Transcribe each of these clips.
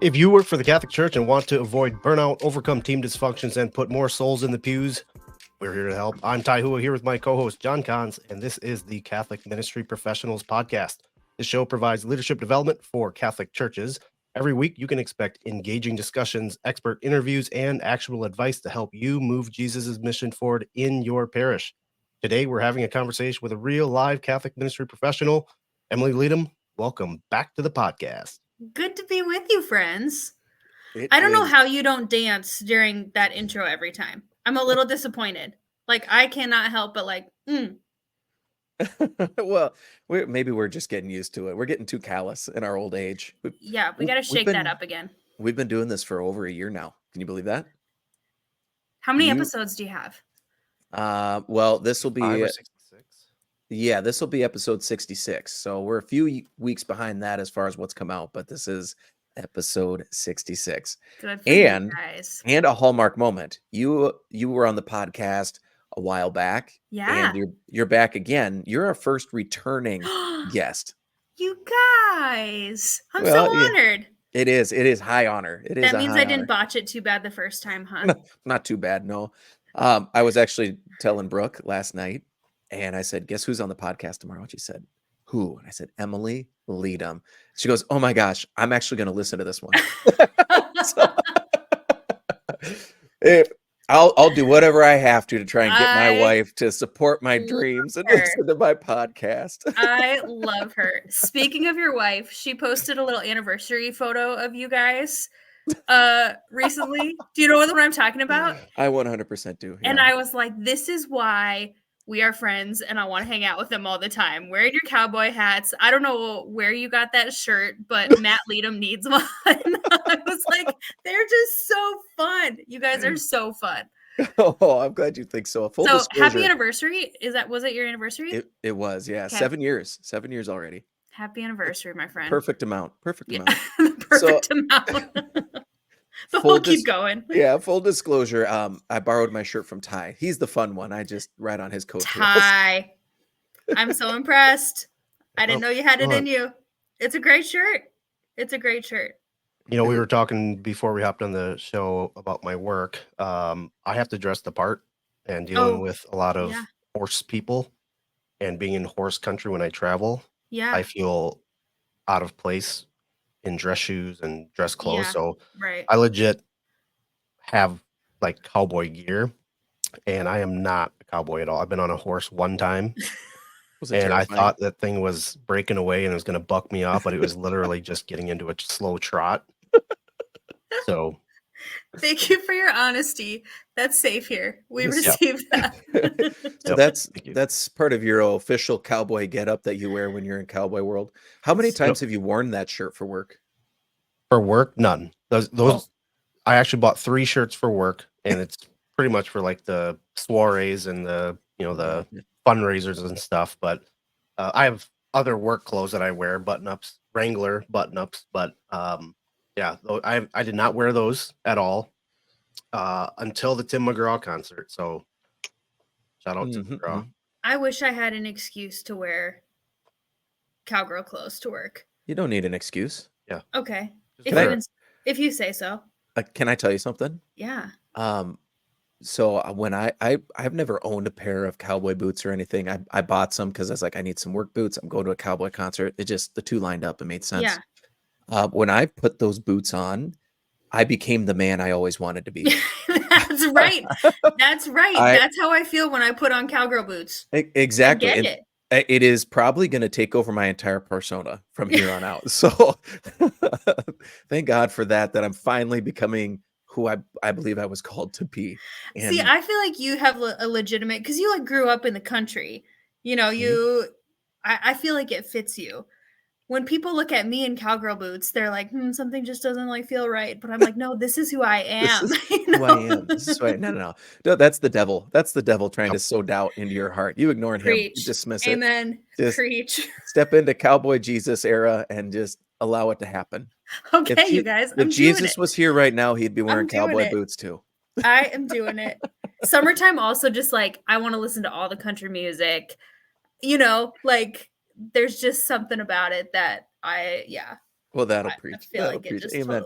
If you work for the Catholic Church and want to avoid burnout, overcome team dysfunctions, and put more souls in the pews, we're here to help. I'm Ty Hua here with my co-host John Cons, and this is the Catholic Ministry Professionals Podcast. This show provides leadership development for Catholic churches. Every week, you can expect engaging discussions, expert interviews, and actionable advice to help you move Jesus' mission forward in your parish. Today, we're having a conversation with a real live Catholic ministry professional, Emily Leedom. Welcome back to the podcast. Good to be with you, friends. I don't know how you don't dance during that intro every time. I'm a little disappointed. Like, I cannot help but Well, maybe we're just getting used to it. We're getting too callous in our old age. we got to shake that up again. We've been doing this for over a year now. Can you believe that? How many episodes do you have? Well, this will be 66. Yeah, this will be episode 66. So we're a few weeks behind that as far as what's come out, but this is episode 66. Good for you guys. And a hallmark moment. You were on the podcast a while back. Yeah. And you're back again. You're our first returning guest. You guys. I'm so honored. It is high honor. That means I didn't botch it too bad the first time, huh? No, not too bad, no. I was actually telling Brooke last night, and I said, guess who's on the podcast tomorrow? And she said, who? And I said, Emily Leedom. She goes, oh my gosh, I'm actually going to listen to this one. I'll do whatever I have to try and get my wife to support my dreams and listen to my podcast. I love her. Speaking of your wife, she posted a little anniversary photo of you guys recently. Do you know what I'm talking about? I 100% do. Yeah. And I was like, this is why we are friends and I want to hang out with them all the time. Wearing your cowboy hats. I don't know where you got that shirt, but Matt Leedom needs one. I was like, they're just so fun. You guys are so fun. Oh, I'm glad you think so. Full disclosure. Happy anniversary. Was it your anniversary? It was, yeah. Okay. 7 years. 7 years already. Happy anniversary, my friend. Perfect amount. Amount. Amount. But we'll keep going. Yeah, full disclosure. I borrowed my shirt from Ty. He's the fun one. I just ride on his coattails. Ty, I'm so impressed. I didn't know you had it in you. It's a great shirt. You know, we were talking before we hopped on the show about my work. I have to dress the part and dealing with a lot of horse people and being in horse country when I travel. Yeah, I feel out of place in dress shoes and dress clothes. So I legit have like cowboy gear, and I am not a cowboy at all. I've been on a horse one time, and I thought that thing was breaking away and it was going to buck me off, but it was literally just getting into a slow trot. So thank you for your honesty. That's safe here. We received that. So that's part of your official cowboy getup that you wear when you're in cowboy world. How many times have you worn that shirt for work? For work, none. Those I actually bought 3 shirts for work, and it's pretty much for like the soirees and the fundraisers and stuff. But I have other work clothes that I wear, button-ups, Wrangler button-ups, but I did not wear those at all until the Tim McGraw concert. So shout out to McGraw. I wish I had an excuse to wear cowgirl clothes to work. You don't need an excuse. Yeah. Okay. If you say so. Can I tell you something? Yeah. So when I've never owned a pair of cowboy boots or anything. I bought some because I was like, I need some work boots. I'm going to a cowboy concert. The two lined up. It made sense. Yeah. When I put those boots on, I became the man I always wanted to be. That's right. That's right. That's how I feel when I put on cowgirl boots. Exactly. I get it is probably going to take over my entire persona from here on out. So thank God for that I'm finally becoming who I believe I was called to be. And see, I feel like you have a legitimate, because you like grew up in the country. You know, I feel like it fits you. When people look at me in cowgirl boots, they're like, something just doesn't like feel right. But I'm like, no, this is who I am. This is who I am. This is right. No. That's the devil. That's the devil trying to sow doubt into your heart. You ignore him. You dismiss it. Amen. Just preach. Step into cowboy Jesus era and just allow it to happen. Okay, you guys. If Jesus was here right now, he'd be wearing cowboy boots too. I am doing it. Summertime also just like, I want to listen to all the country music. You know, like there's just something about it that Well, that'll I preach. feel That'll like it preach. just Amen.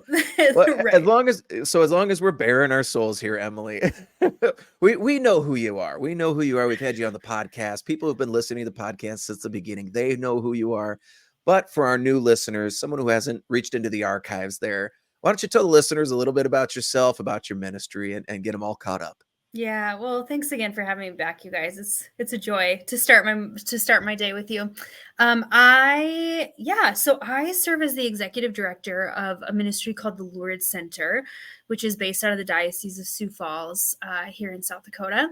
Well, right. as long as we're bearing our souls here, Emily, we know who you are. We know who you are. We've had you on the podcast. People who've been listening to the podcast since the beginning, they know who you are. But for our new listeners, someone who hasn't reached into the archives there, why don't you tell the listeners a little bit about yourself, about your ministry, and get them all caught up? Yeah, well, thanks again for having me back, you guys. It's a joy to start my day with you. So I serve as the executive director of a ministry called the Lourdes Center, which is based out of the Diocese of Sioux Falls here in South Dakota.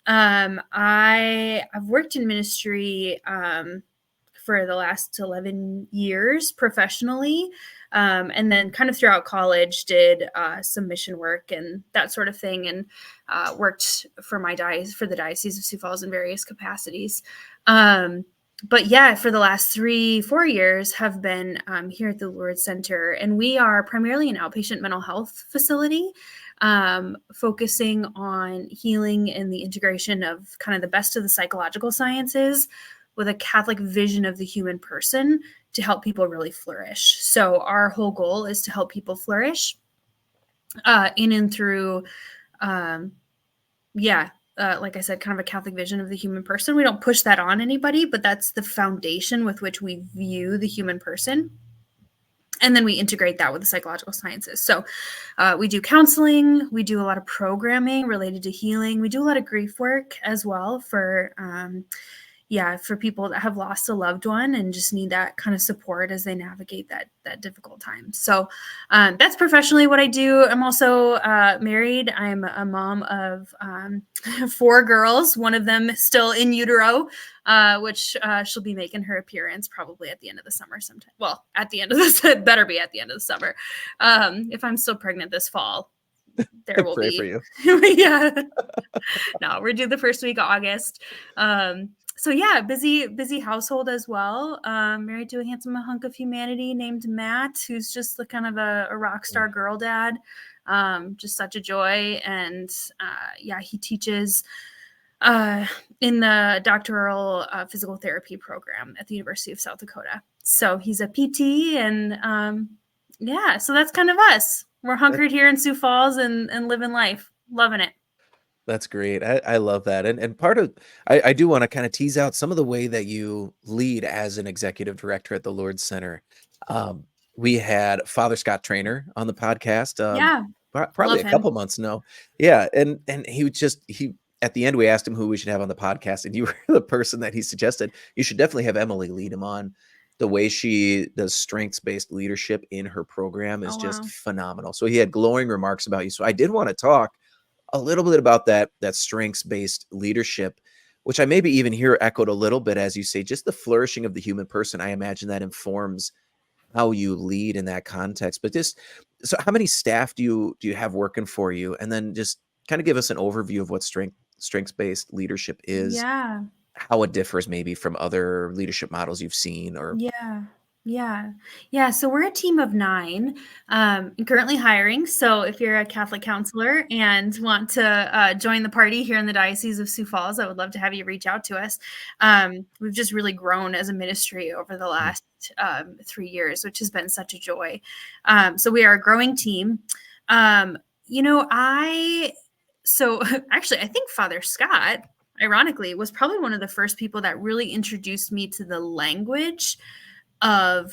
I've worked in ministry for the last 11 years professionally. And then kind of throughout college did some mission work and that sort of thing, and worked for the Diocese of Sioux Falls in various capacities. But yeah, for the last 3-4 years have been here at the Lourdes Center, and we are primarily an outpatient mental health facility, focusing on healing and the integration of kind of the best of the psychological sciences with a Catholic vision of the human person to help people really flourish. So our whole goal is to help people flourish in and through, like I said, kind of a Catholic vision of the human person. We don't push that on anybody, but that's the foundation with which we view the human person. And then we integrate that with the psychological sciences. So we do counseling. We do a lot of programming related to healing. We do a lot of grief work as well for people that have lost a loved one and just need that kind of support as they navigate that difficult time. So that's professionally what I do. I'm also married. I'm a mom of 4 girls, one of them still in utero, which she'll be making her appearance probably at the end of the summer sometime. Well, better be at the end of the summer. If I'm still pregnant this fall, there will Pray be. for you. Yeah. No, we're due the first week of August. So yeah, busy household as well. Married to a handsome hunk of humanity named Matt, who's just the kind of a rock star girl dad. Just such a joy. And he teaches in the doctoral physical therapy program at the University of South Dakota. So he's a PT, and so that's kind of us. We're hunkered here in Sioux Falls and living life, loving it. That's great. I love that. And part of I do want to kind of tease out some of the way that you lead as an executive director at the Lourdes Center. We had Father Scott Trainer on the podcast. Probably Love a him. couple months now. Yeah, and he at the end we asked him who we should have on the podcast, and you were the person that he suggested. You should definitely have Emily Leedom on. The way she does strengths-based leadership in her program is just phenomenal. So he had glowing remarks about you. So I did want to talk a little bit about that strengths-based leadership, which I maybe even hear echoed a little bit as you say, just the flourishing of the human person. I imagine that informs how you lead in that context. But so how many staff do you have working for you? And then just kind of give us an overview of what strengths-based leadership is, how it differs maybe from other leadership models you've seen or Yeah. So we're a team of 9, and currently hiring. So if you're a Catholic counselor and want to join the party here in the Diocese of Sioux Falls, I would love to have you reach out to us. We've just really grown as a ministry over the last 3 years, which has been such a joy. So we are a growing team. Actually, I think Father Scott, ironically, was probably one of the first people that really introduced me to the language of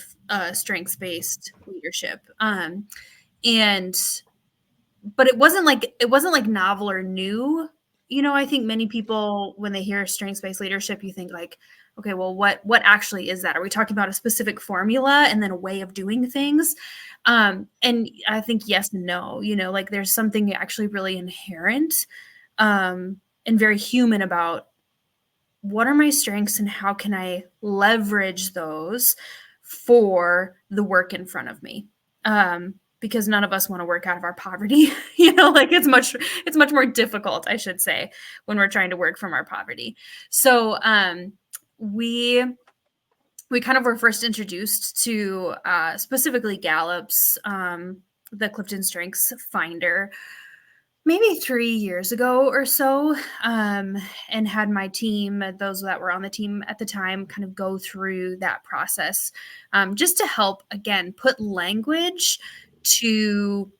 strengths-based leadership. But it wasn't like novel or new. I think many people, when they hear strengths-based leadership, you think like, okay, well, what actually is that? Are we talking about a specific formula and then a way of doing things? And I think yes and no. Like there's something actually really inherent and very human about what are my strengths and how can I leverage those for the work in front of me? Because none of us want to work out of our poverty. Like it's much more difficult, I should say, when we're trying to work from our poverty. So we kind of were first introduced to specifically Gallup's the Clifton Strengths Finder maybe 3 years ago or so, and had my team, those that were on the team at the time, kind of go through that process, just to help, again, put language to,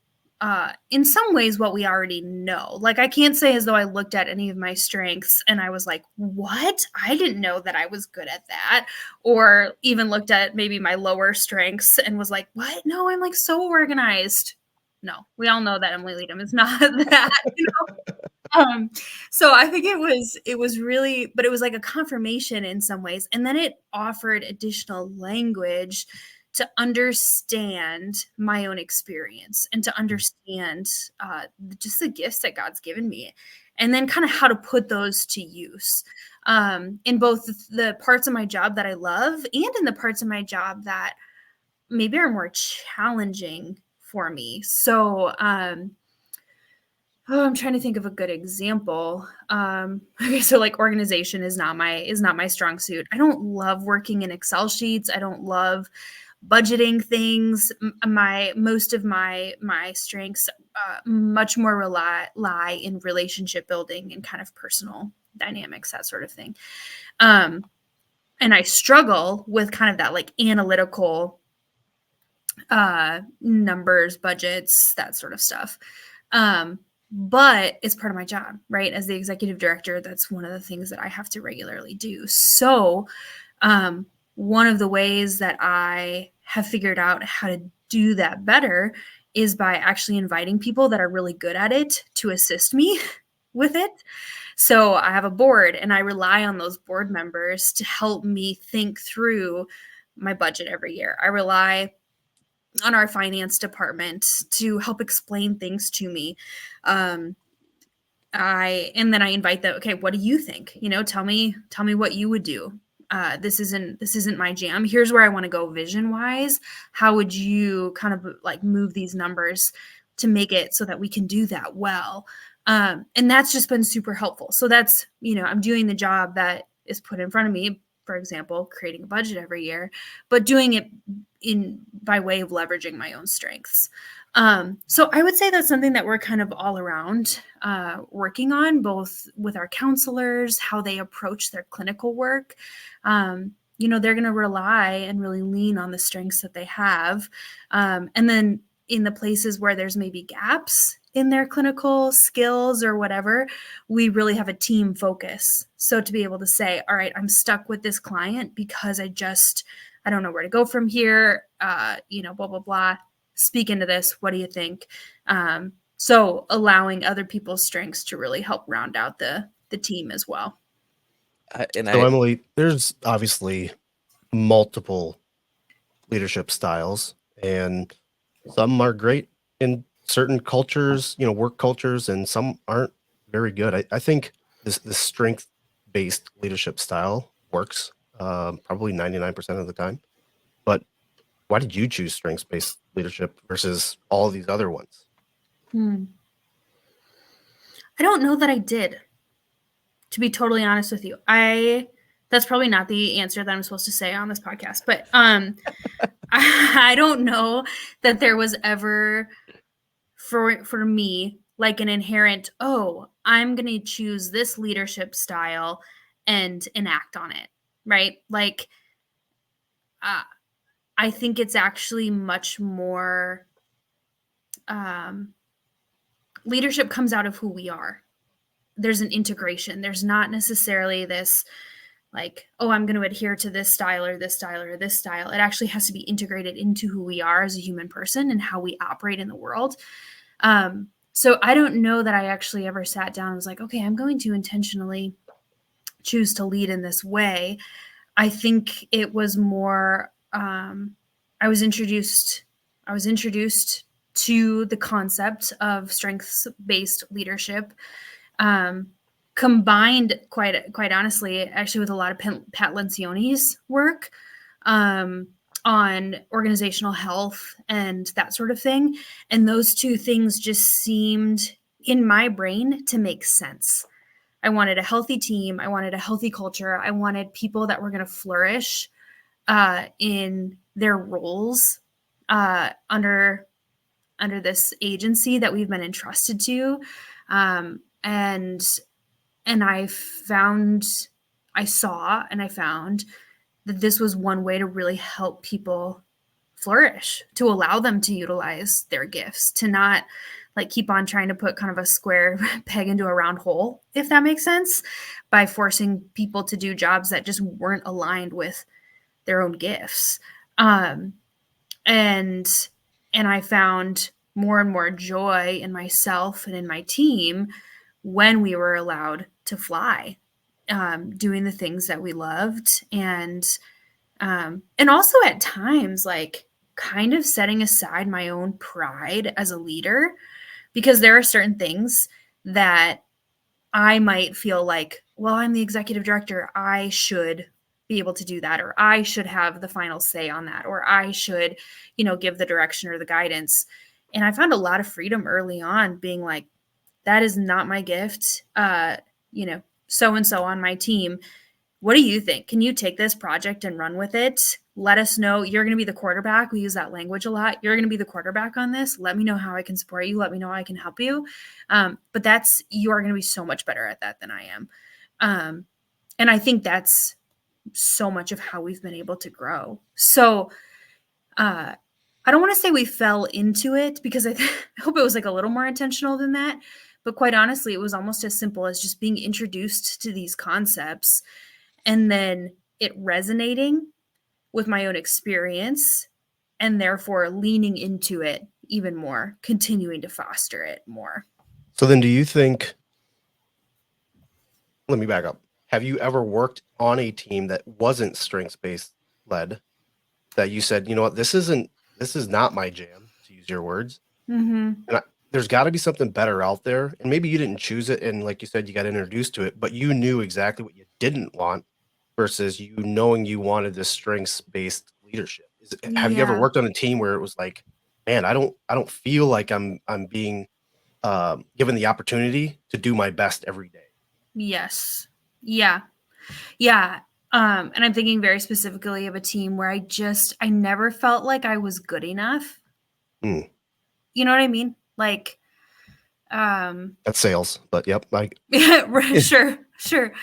in some ways, what we already know. Like, I can't say as though I looked at any of my strengths and I was like, what? I didn't know that I was good at that. Or even looked at maybe my lower strengths and was like, what? No, I'm like so organized. No, we all know that Emily Leedom is not that, you know? So I think it was really, but it was like a confirmation in some ways. And then it offered additional language to understand my own experience and to understand just the gifts that God's given me. And then kind of how to put those to use in both the parts of my job that I love and in the parts of my job that maybe are more challenging for me. So, I'm trying to think of a good example. Okay, so like organization is not my strong suit. I don't love working in Excel sheets. I don't love budgeting things. Most of my strengths much more lie in relationship building and kind of personal dynamics, that sort of thing. And I struggle with kind of that like analytical numbers, budgets, that sort of stuff. But it's part of my job, right? As the executive director, that's one of the things that I have to regularly do. So, one of the ways that I have figured out how to do that better is by actually inviting people that are really good at it to assist me with it. So I have a board and I rely on those board members to help me think through my budget every year. I rely on our finance department to help explain things to me. And then I invite them, okay, what do you think? You know, tell me what you would do. This isn't my jam. Here's where I want to go vision wise. How would you kind of like move these numbers to make it so that we can do that well? And that's just been super helpful. So that's, you know, I'm doing the job that is put in front of me, for example, creating a budget every year, but doing it by way of leveraging my own strengths. So I would say that's something that we're kind of all around working on, both with our counselors, how they approach their clinical work. You know, they're going to rely and really lean on the strengths that they have. And then in the places where there's maybe gaps in their clinical skills or whatever, we really have a team focus. So to be able to say, all right, I'm stuck with this client because I don't know where to go from here, you know, blah, blah, blah. Speak into this. What do you think? So allowing other people's strengths to really help round out the team as well. Emily, there's obviously multiple leadership styles, and some are great in certain cultures, you know, work cultures, and some aren't very good. I think this strength-based leadership style works probably 99% of the time. But why did you choose strengths-based leadership versus all of these other ones? I don't know that I did, to be totally honest with you. That's probably not the answer that I'm supposed to say on this podcast, but I don't know that there was ever for me like an inherent, oh, I'm going to choose this leadership style and enact on it, right? Like, I think it's actually much more, leadership comes out of who we are. There's an integration. There's not necessarily this like, oh, I'm going to adhere to this style or this style or this style. It actually has to be integrated into who we are as a human person and how we operate in the world. So I don't know that I actually ever sat down and was like, okay, I'm going to intentionally choose to lead in this way. I think it was more, I was introduced to the concept of strengths-based leadership, combined quite honestly, actually with a lot of Pat Lencioni's work on organizational health and that sort of thing. And those two things just seemed in my brain to make sense. I wanted a healthy team. I wanted a healthy culture. I wanted people that were going to flourish in their roles under under this agency that we've been entrusted to. And I found that this was one way to really help people flourish, to allow them to utilize their gifts, to not like keep on trying to put kind of a square peg into a round hole, if that makes sense, by forcing people to do jobs that just weren't aligned with their own gifts. And I found more and more joy in myself and in my team when we were allowed to fly, doing the things that we loved, and also at times like kind of setting aside my own pride as a leader, because there are certain things that I might feel like, well, I'm the executive director, I should be able to do that, or I should have the final say on that, or I should, give the direction or the guidance. And I found a lot of freedom early on being like, that is not my gift. So-and-so on my team, what do you think? Can you take this project and run with it? Let us know. You're going to be the quarterback. We use that language a lot. You're going to be the quarterback on this. Let me know how I can support you. Let me know how I can help you. But you are going to be so much better at that than I am. And I think that's so much of how we've been able to grow. So I don't want to say we fell into it, because I hope it was like a little more intentional than that. But quite honestly, it was almost as simple as just being introduced to these concepts and then it resonating with my own experience, and therefore leaning into it even more, continuing to foster it more. So then do you think, let me back up. Have you ever worked on a team that wasn't strengths-based led, that you said, you know what, this is not my jam, to use your words. Mm-hmm. And there's got to be something better out there. And maybe you didn't choose it. And like you said, you got introduced to it, but you knew exactly what you didn't want versus you knowing you wanted this strengths-based leadership. Have you ever worked on a team where it was like, man, I don't feel like I'm being given the opportunity to do my best every day? Yes. Yeah. Yeah. And I'm thinking very specifically of a team where I never felt like I was good enough. Mm. You know what I mean? Like, that's sales, but yep. Sure.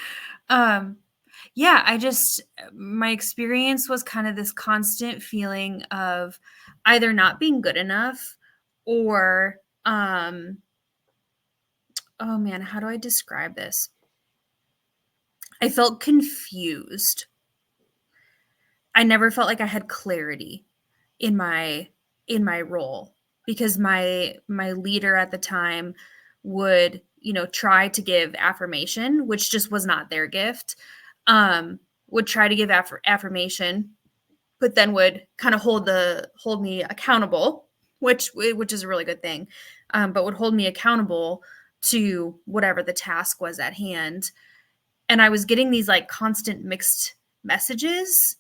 Yeah, my experience was kind of this constant feeling of either not being good enough or, oh man, how do I describe this? I felt confused. I never felt like I had clarity in my role, because my leader at the time would, try to give affirmation, which just was not their gift. Would try to give affirmation, but then would kind of hold me accountable, which is a really good thing. But would hold me accountable to whatever the task was at hand. And I was getting these like constant mixed messages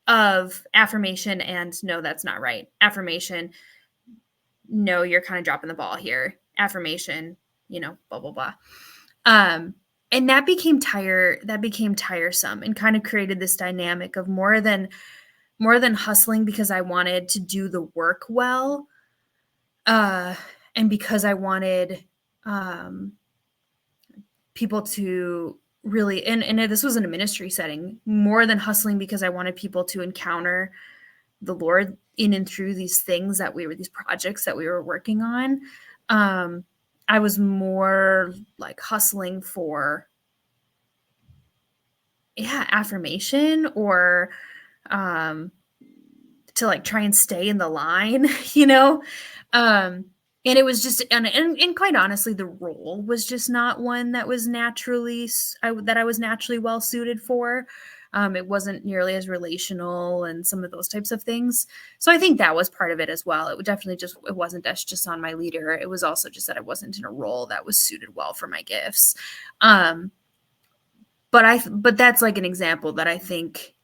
of affirmation and no, that's not right. Affirmation, no, you're kind of dropping the ball here. Affirmation, blah, blah, blah. And that became tiresome, and kind of created this dynamic of more than hustling because I wanted to do the work well. And because I wanted people to really, and this was in a ministry setting, more than hustling because I wanted people to encounter the Lord in and through these things these projects that we were working on. I was more like hustling for, affirmation, or to like try and stay in the line, and it was just, and quite honestly, the role was just not one that was I was naturally well suited for. It wasn't nearly as relational and some of those types of things. So I think that was part of it as well. It wasn't just on my leader. It was also just that I wasn't in a role that was suited well for my gifts. But that's like an example that I think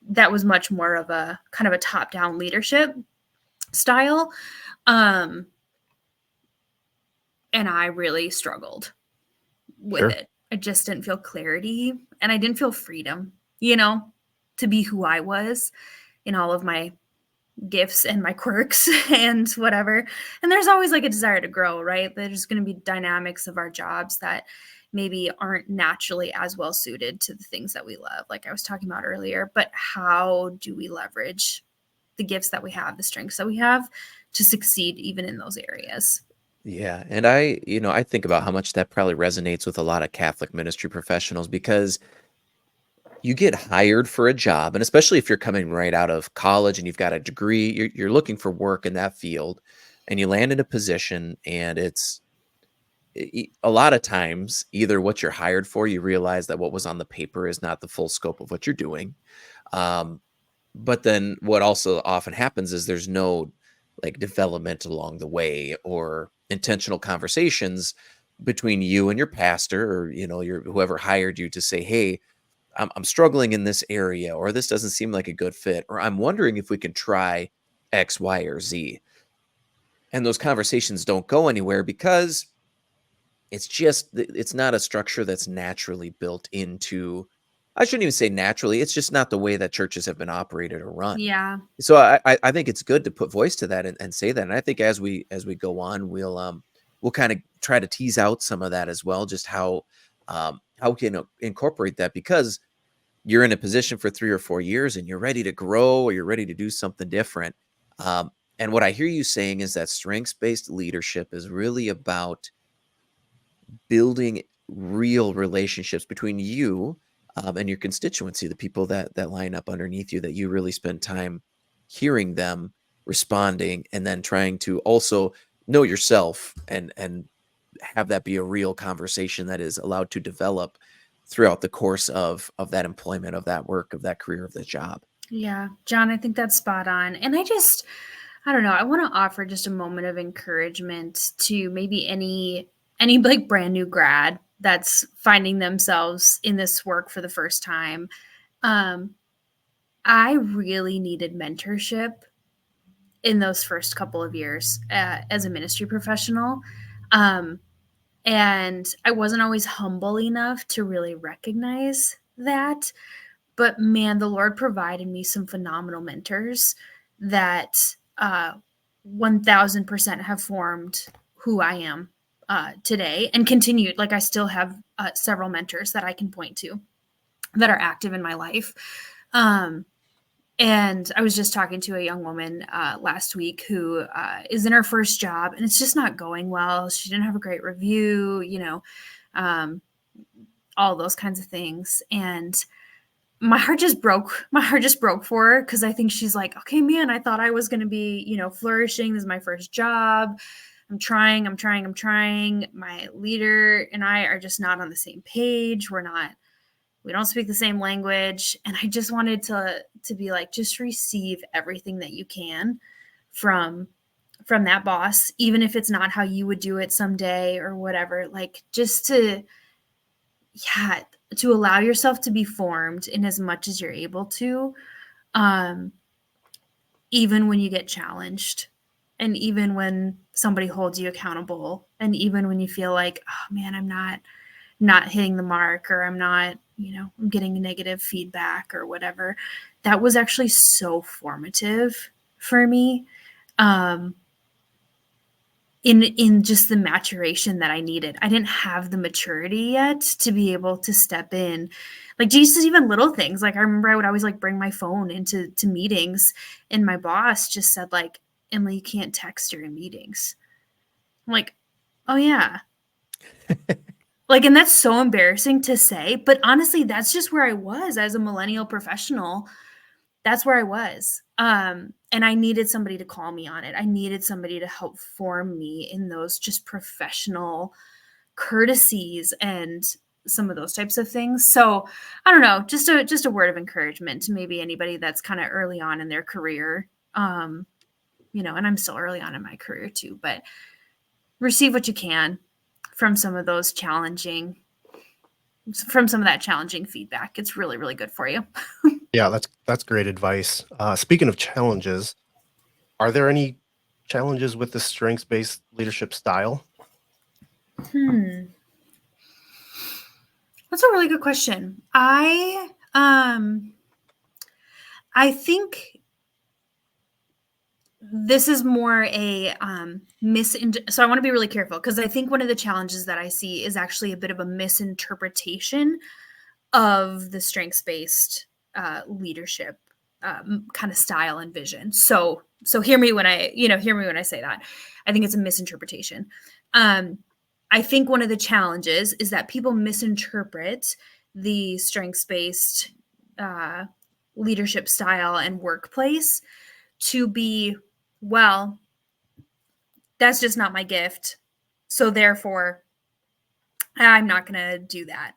that was much more of a kind of a top-down leadership style. And I really struggled with it. I just didn't feel clarity, and I didn't feel freedom, to be who I was in all of my gifts and my quirks and whatever. And there's always like a desire to grow, right? There's going to be dynamics of our jobs that maybe aren't naturally as well suited to the things that we love, like I was talking about earlier. But how do we leverage the gifts that we have, the strengths that we have to succeed even in those areas? Yeah. And I think about how much that probably resonates with a lot of Catholic ministry professionals because you get hired for a job, and especially if you're coming right out of college and you've got a degree, you're looking for work in that field, and you land in a position, and it's a lot of times either what you're hired for, you realize that what was on the paper is not the full scope of what you're doing. Um, but then what also often happens is there's no like development along the way or intentional conversations between you and your pastor or your whoever hired you to say, hey, I'm struggling in this area, or this doesn't seem like a good fit, or I'm wondering if we can try X, Y, or Z. And those conversations don't go anywhere because it's not a structure that's naturally built into, I shouldn't even say naturally, it's just not the way that churches have been operated or run. Yeah. So I think it's good to put voice to that and say that. And I think as we go on, we'll kind of try to tease out some of that as well, just how we can incorporate that, because you're in a position for 3 or 4 years and you're ready to grow or you're ready to do something different. And what I hear you saying is that strengths-based leadership is really about building real relationships between you and your constituency, the people that line up underneath you, that you really spend time hearing them, responding, and then trying to also know yourself and have that be a real conversation that is allowed to develop throughout the course of that employment, of that work, of that career, of the job. Yeah, John, I think that's spot on. And I don't know, I want to offer just a moment of encouragement to maybe any like brand new grad that's finding themselves in this work for the first time. I really needed mentorship in those first couple of years as a ministry professional. And I wasn't always humble enough to really recognize that. But man, the Lord provided me some phenomenal mentors that 1000% have formed who I am today and continued. Like I still have several mentors that I can point to that are active in my life. And I was just talking to a young woman last week who is in her first job, and it's just not going well. She didn't have a great review, all those kinds of things. And my heart just broke. My heart just broke for her because I think she's like, okay, man, I thought I was going to be, flourishing. This is my first job. I'm trying. My leader and I are just not on the same page. We don't speak the same language. And I just wanted to be like, just receive everything that you can from that boss, even if it's not how you would do it someday or whatever, like just to allow yourself to be formed in as much as you're able to, even when you get challenged and even when somebody holds you accountable and even when you feel like, oh man, I'm not hitting the mark, or I'm not, I'm getting negative feedback or whatever. That was actually so formative for me. In just the maturation that I needed. I didn't have the maturity yet to be able to step in. Like just even little things. Like I remember I would always like bring my phone into meetings, and my boss just said like, Emily, you can't text during meetings. I'm like, oh yeah. Like, and that's so embarrassing to say, but honestly, that's just where I was as a millennial professional. That's where I was. And I needed somebody to call me on it. I needed somebody to help form me in those just professional courtesies and some of those types of things. So I don't know, just a word of encouragement to maybe anybody that's kind of early on in their career. And I'm still early on in my career too, but receive what you can from some of that challenging feedback. It's really, really good for you. Yeah, that's great advice. Speaking of challenges, are there any challenges with the strengths-based leadership style? That's a really good question. I think this is more a so I want to be really careful, because I think one of the challenges that I see is actually a bit of a misinterpretation of the strengths-based leadership kind of style and vision. So hear me when I say that. I think it's a misinterpretation. I think one of the challenges is that people misinterpret the strengths-based leadership style and workplace to be, well, that's just not my gift, so therefore I'm not going to do that.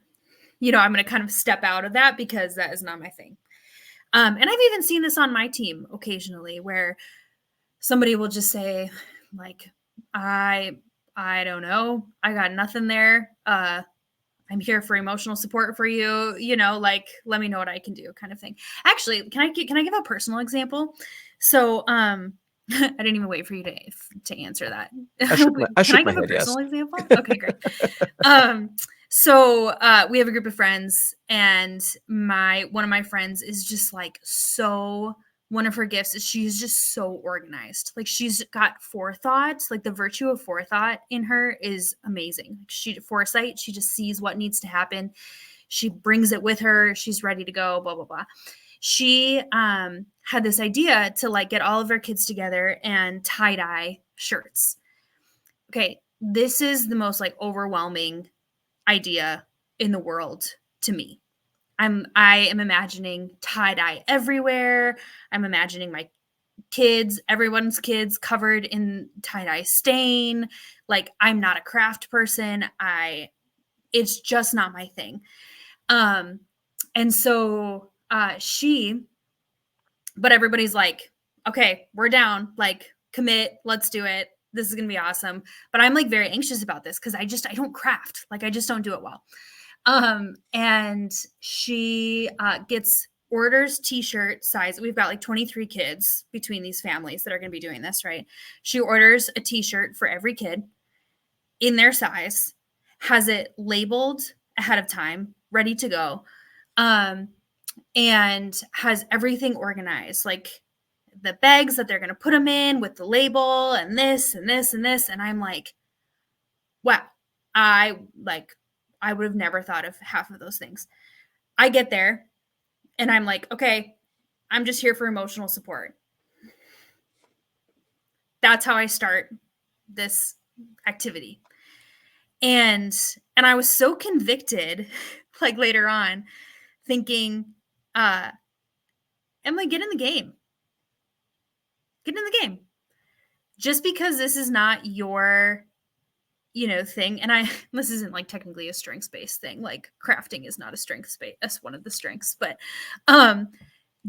I'm going to kind of step out of that because that is not my thing. And I've even seen this on my team occasionally, where somebody will just say, like, I don't know, I got nothing there. I'm here for emotional support for you, like, let me know what I can do, kind of thing. Actually, can I give a personal example? So, I didn't even wait for you to answer that. Can I give a personal example? Okay, great. So we have a group of friends, and one of my friends is just like, one of her gifts is she's just so organized. Like, she's got forethought. Like, the virtue of forethought in her is amazing. Foresight, she just sees what needs to happen. She brings it with her. She's ready to go, blah, blah, blah. She had this idea to, like, get all of her kids together and tie-dye shirts. Okay, this is the most, like, overwhelming idea in the world to me. I am imagining tie-dye everywhere. I'm imagining my everyone's kids covered in tie-dye stain. Like, I'm not a craft person. It's just not my thing. And so but everybody's like, okay, we're down, like, commit, let's do it. This is going to be awesome. But I'm, like, very anxious about this because I don't craft. Like, I just don't do it well. And she orders t-shirt size. We've got like 23 kids between these families that are going to be doing this, right? She orders a t-shirt for every kid in their size, has it labeled ahead of time, ready to go, and has everything organized, like the bags that they're going to put them in with the label and this and this and this. And I'm like, wow, I would have never thought of half of those things. I get there and I'm like, okay, I'm just here for emotional support. That's how I start this activity. And I was so convicted, like, later on, thinking, Emily, get in the game. Get in the game. Just because this is not your, thing. And this isn't, like, technically a strengths-based thing. Like, crafting is not a strengths-based, that's one of the strengths. But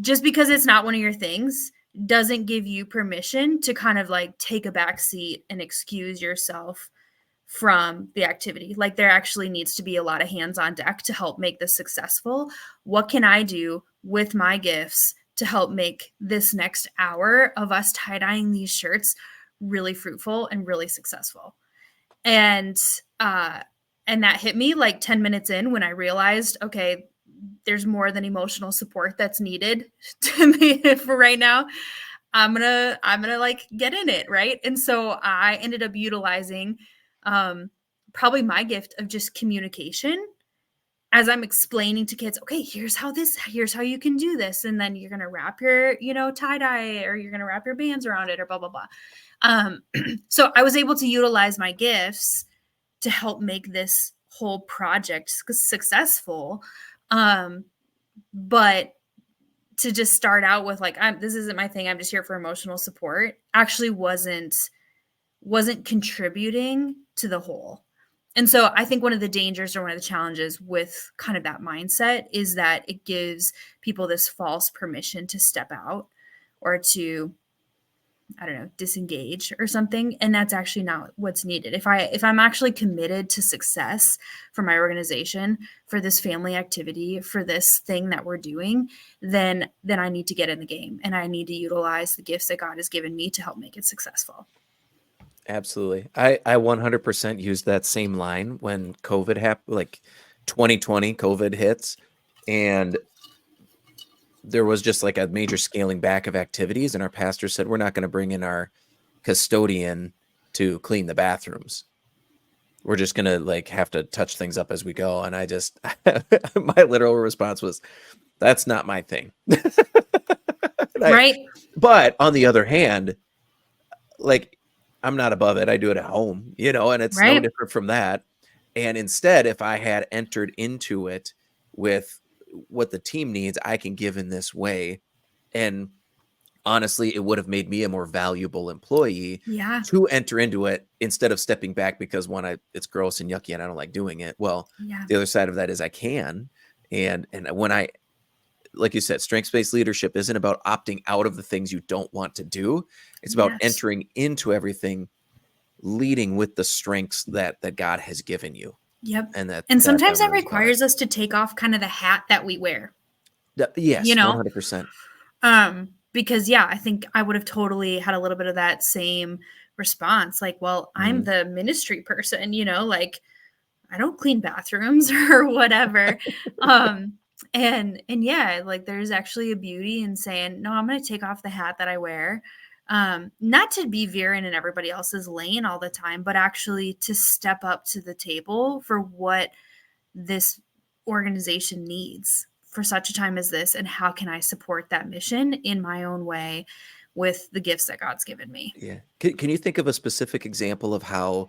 just because it's not one of your things doesn't give you permission to kind of, like, take a back seat and excuse yourself from the activity. Like, there actually needs to be a lot of hands on deck to help make this successful. What can I do with my gifts to help make this next hour of us tie-dyeing these shirts really fruitful and really successful? And that hit me like 10 minutes in, when I realized, okay, there's more than emotional support that's needed to me for right now. I'm gonna like get in it, right? And so I ended up utilizing probably my gift of just communication as I'm explaining to kids, okay, here's how you can do this. And then you're going to wrap your, tie-dye, or you're going to wrap your bands around it, or blah, blah, blah. So I was able to utilize my gifts to help make this whole project successful. But to just start out with, like, this isn't my thing, I'm just here for emotional support, actually wasn't contributing to the whole. And so I think one of the dangers, or one of the challenges with kind of that mindset, is that it gives people this false permission to step out, or to, I don't know, disengage or something. And that's actually not what's needed. If I'm actually committed to success for my organization, for this family activity, for this thing that we're doing, then I need to get in the game, and I need to utilize the gifts that God has given me to help make it successful. Absolutely. I 100% used that same line when COVID happened, like 2020 COVID hits. And there was just like a major scaling back of activities, and our pastor said, we're not going to bring in our custodian to clean the bathrooms. We're just going to like have to touch things up as we go. And I just, my literal response was, that's not my thing. Right. But on the other hand, like, I'm not above it. I do it at home, you know, and it's no different from that. And instead, if I had entered into it with what the team needs, I can give in this way. And honestly, it would have made me a more valuable employee to enter into it instead of stepping back because it's gross and yucky and I don't like doing it. Well, the other side of that is I can. And when I, like you said, strengths-based leadership isn't about opting out of the things you don't want to do. It's about entering into everything, leading with the strengths that God has given you. Yep. And sometimes that requires us to take off kind of the hat that we wear. Yes, 100%. Because I think I would have totally had a little bit of that same response. Like, well, I'm the ministry person, you know, like I don't clean bathrooms or whatever. And like there's actually a beauty in saying, no, I'm going to take off the hat that I wear. Not to be veering in everybody else's lane all the time, but actually to step up to the table for what this organization needs for such a time as this. And how can I support that mission in my own way with the gifts that God's given me? Yeah. Can you think of a specific example of how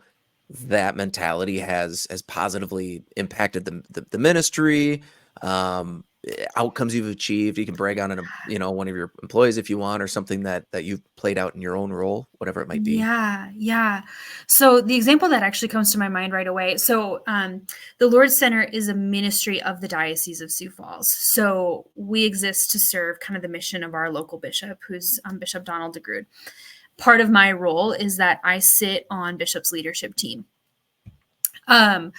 that mentality has positively impacted the ministry, outcomes you've achieved? You can brag on one of your employees if you want, or something that you've played out in your own role, whatever it might be. Yeah. So the example that actually comes to my mind right away. So the Lourdes Center is a ministry of the Diocese of Sioux Falls. So we exist to serve kind of the mission of our local bishop, who's Bishop Donald DeGrood. Part of my role is that I sit on Bishop's leadership team. Over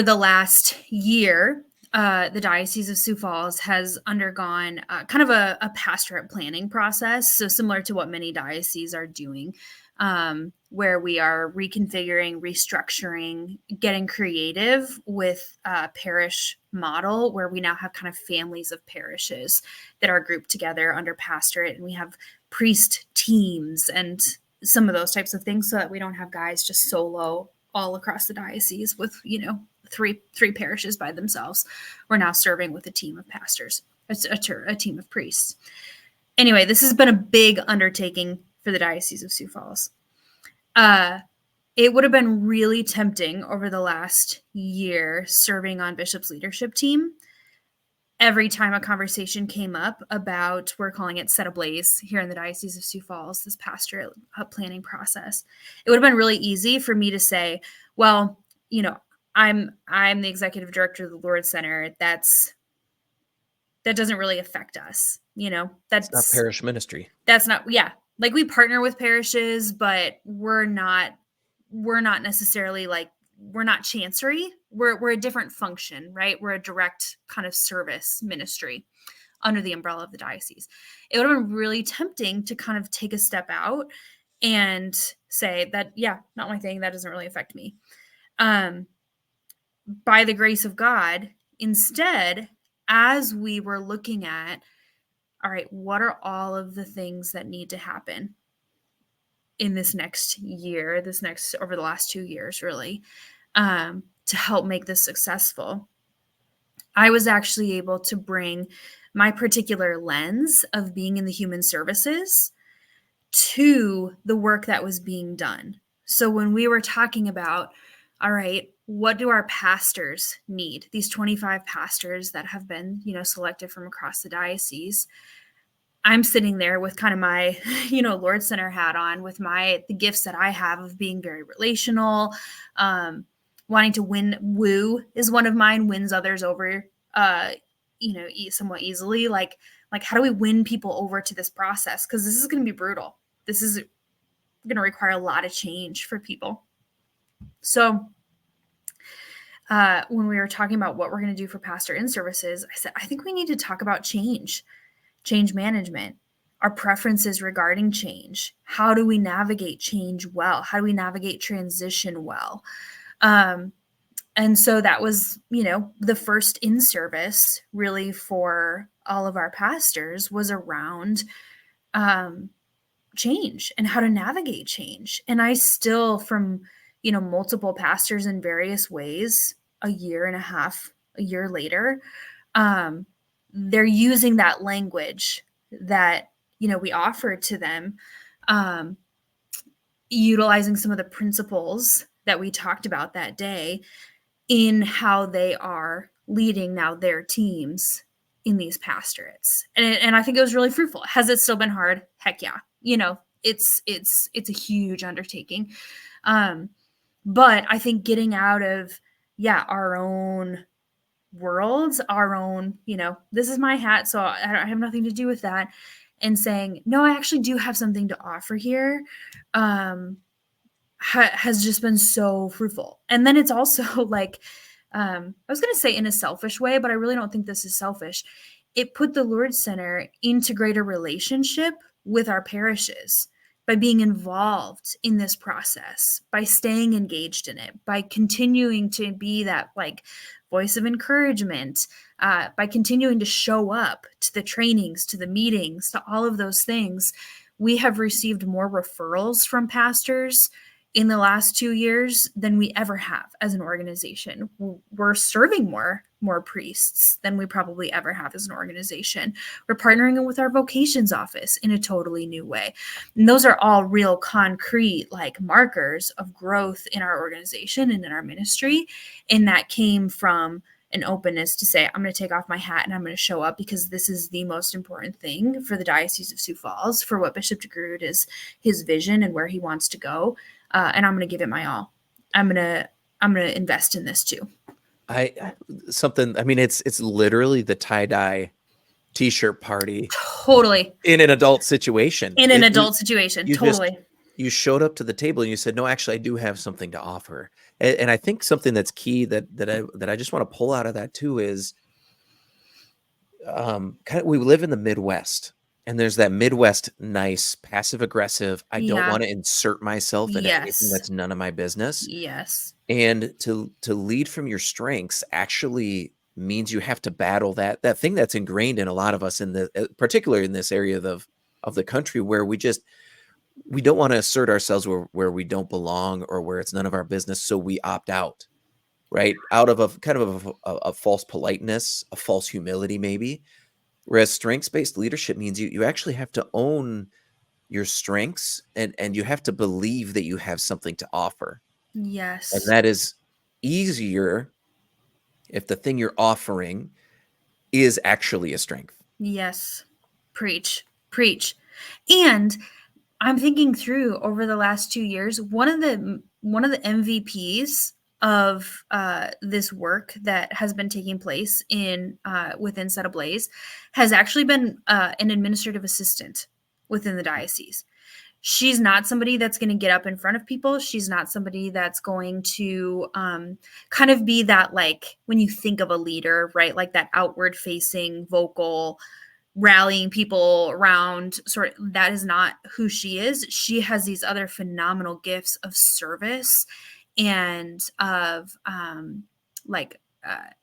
the last year, the Diocese of Sioux Falls has undergone kind of a pastorate planning process. So similar to what many dioceses are doing, where we are reconfiguring, restructuring, getting creative with a parish model where we now have kind of families of parishes that are grouped together under pastorate, and we have priest teams and some of those types of things so that we don't have guys just solo all across the diocese with, three parishes by themselves. We're now serving with a team of pastors, a team of priests. Anyway, this has been a big undertaking for the Diocese of Sioux Falls. It would have been really tempting over the last year serving on Bishop's leadership team. Every time a conversation came up about, we're calling it Set Ablaze here in the Diocese of Sioux Falls, this pastorate planning process, it would have been really easy for me to say, well, I'm the executive director of the Lourdes Center. That doesn't really affect us. That's not parish ministry. That's not, like we partner with parishes, but we're not necessarily like, we're not chancery. We're a different function, right? We're a direct kind of service ministry under the umbrella of the diocese. It would have been really tempting to kind of take a step out and say that, not my thing. That doesn't really affect me. By the grace of God, instead, as we were looking at, all right, what are all of the things that need to happen in this next year, over the last 2 years, really, to help make this successful, I was actually able to bring my particular lens of being in the human services to the work that was being done. So when we were talking about, all right, what do our pastors need? These 25 pastors that have been, selected from across the diocese. I'm sitting there with kind of my, Lourdes Center hat on, with the gifts that I have of being very relational, wanting to woo is one of mine, wins others over, somewhat easily. Like how do we win people over to this process? Because this is going to be brutal. This is going to require a lot of change for people. So when we were talking about what we're going to do for pastor in services, I said, I think we need to talk about change management, our preferences regarding change. How do we navigate change well? How do we navigate transition well? And so that was, the first in service really for all of our pastors was around change and how to navigate change. And I still, from, multiple pastors in various ways, a year and a half, a year later, they're using that language that, we offered to them, utilizing some of the principles that we talked about that day in how they are leading now their teams in these pastorates. And I think it was really fruitful. Has it still been hard? Heck yeah. It's a huge undertaking. But I think getting out of, our own worlds, our own, this is my hat, so I have nothing to do with that. And saying, no, I actually do have something to offer here. Has just been so fruitful. And then it's also like, I was going to say in a selfish way, but I really don't think this is selfish. It put the Lourdes Center into greater relationship with our parishes by being involved in this process, by staying engaged in it, by continuing to be that like voice of encouragement, by continuing to show up to the trainings, to the meetings, to all of those things. We have received more referrals from pastors in the last 2 years than we ever have as an organization. We're serving more priests than we probably ever have as an organization. We're partnering with our vocations office in a totally new way. And those are all real concrete like markers of growth in our organization and in our ministry. And that came from an openness to say, I'm going to take off my hat and I'm going to show up because this is the most important thing for the Diocese of Sioux Falls, for what Bishop DeGrood is, his vision and where he wants to go. And I'm going to give it my all. I'm going to invest in this too. It's literally the tie-dye t-shirt party. Totally. In an adult situation. Totally. You showed up to the table and you said, no, actually I do have something to offer. And I think something that's key that I just want to pull out of that too is we live in the Midwest. And there's that Midwest nice, passive aggressive. I don't want to insert myself in anything that's none of my business. Yes. And to lead from your strengths actually means you have to battle that thing that's ingrained in a lot of us particularly in this area of the country where we don't want to assert ourselves where we don't belong or where it's none of our business. So we opt out, right? Out of a kind of a false politeness, a false humility, maybe. Whereas strengths-based leadership means you actually have to own your strengths and you have to believe that you have something to offer. Yes. And that is easier if the thing you're offering is actually a strength. Yes. Preach. And I'm thinking through over the last 2 years, one of the MVPs of this work that has been taking place within Set Ablaze has actually been an administrative assistant within the diocese. She's not somebody that's going to get up in front of people. She's not somebody that's going to kind of be that, like, when you think of a leader, right? Like that outward facing, vocal, rallying people around sort of. That is not who she is. She has these other phenomenal gifts of service and of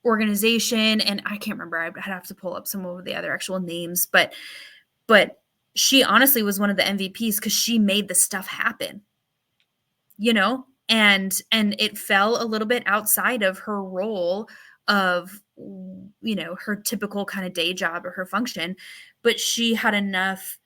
organization. And I can't remember, I'd have to pull up some of the other actual names, but she honestly was one of the MVPs because she made the stuff happen, and it fell a little bit outside of her role of, her typical kind of day job or her function, but she had enough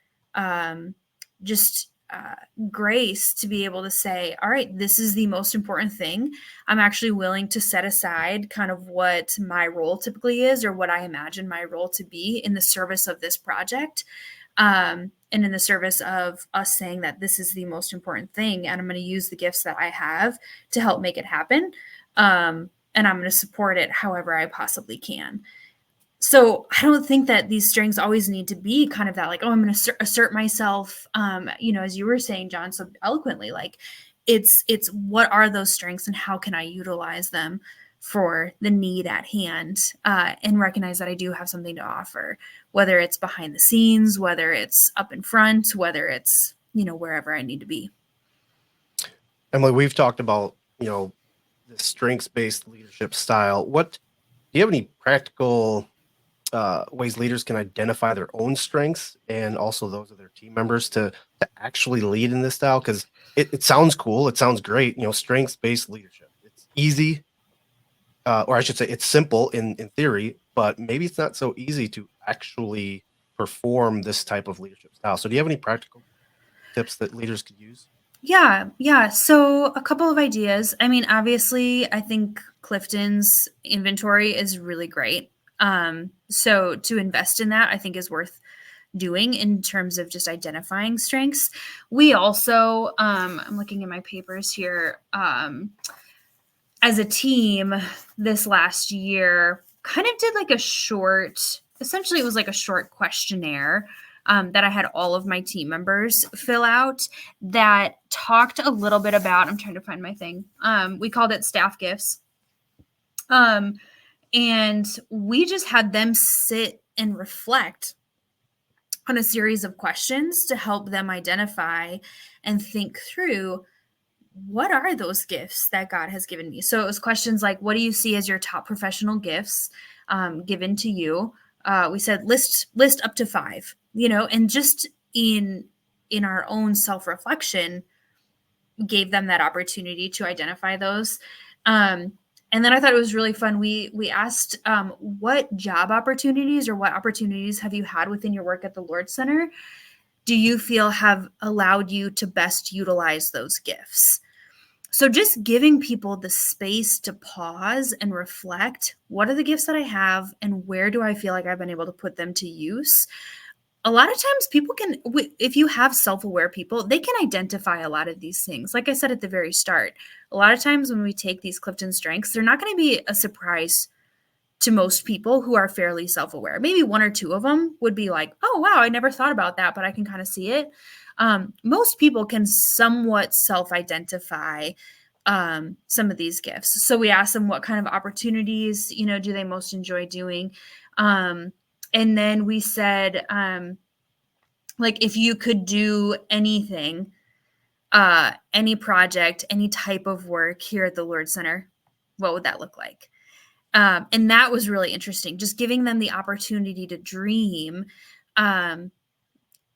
grace to be able to say, all right, this is the most important thing. I'm actually willing to set aside kind of what my role typically is or what I imagine my role to be in the service of this project. And in the service of us saying that this is the most important thing, and I'm going to use the gifts that I have to help make it happen. And I'm going to support it however I possibly can. So I don't think that these strengths always need to be kind of that, like, oh, I'm going to assert myself, as you were saying, John, so eloquently, like it's what are those strengths and how can I utilize them for the need at hand, and recognize that I do have something to offer, whether it's behind the scenes, whether it's up in front, whether it's, wherever I need to be. Emily, we've talked about, strengths-based leadership style, do you have any practical ways leaders can identify their own strengths and also those of their team members to actually lead in this style? Because it sounds cool, it sounds great, strengths-based leadership. It's easy, or I should say, it's simple in theory, but maybe it's not so easy to actually perform this type of leadership style. So, do you have any practical tips that leaders could use? Yeah. So a couple of ideas. I mean, obviously, I think Clifton's inventory is really great. So to invest in that, I think is worth doing in terms of just identifying strengths. We also, I'm looking at my papers here, as a team this last year, kind of did like essentially it was like a short questionnaire that I had all of my team members fill out that talked a little bit about, I'm trying to find my thing. We called it staff gifts. And we just had them sit and reflect on a series of questions to help them identify and think through, what are those gifts that God has given me? So it was questions like, what do you see as your top professional gifts given to you? We said list up to 5, and just in our own self-reflection, gave them that opportunity to identify those. And then I thought it was really fun. We asked, what job opportunities or what opportunities have you had within your work at the Lourdes Center do you feel have allowed you to best utilize those gifts? So just giving people the space to pause and reflect, what are the gifts that I have and where do I feel like I've been able to put them to use? A lot of times people can, if you have self-aware people, they can identify a lot of these things. Like I said at the very start, a lot of times when we take these Clifton strengths, they're not going to be a surprise to most people who are fairly self-aware. Maybe 1 or 2 of them would be like, oh, wow, I never thought about that, but I can kind of see it. Most people can somewhat self-identify some of these gifts. So we asked them what kind of opportunities, do they most enjoy doing? And then we said, like, if you could do anything, any project, any type of work here at the Lourdes Center, what would that look like? And that was really interesting, just giving them the opportunity to dream,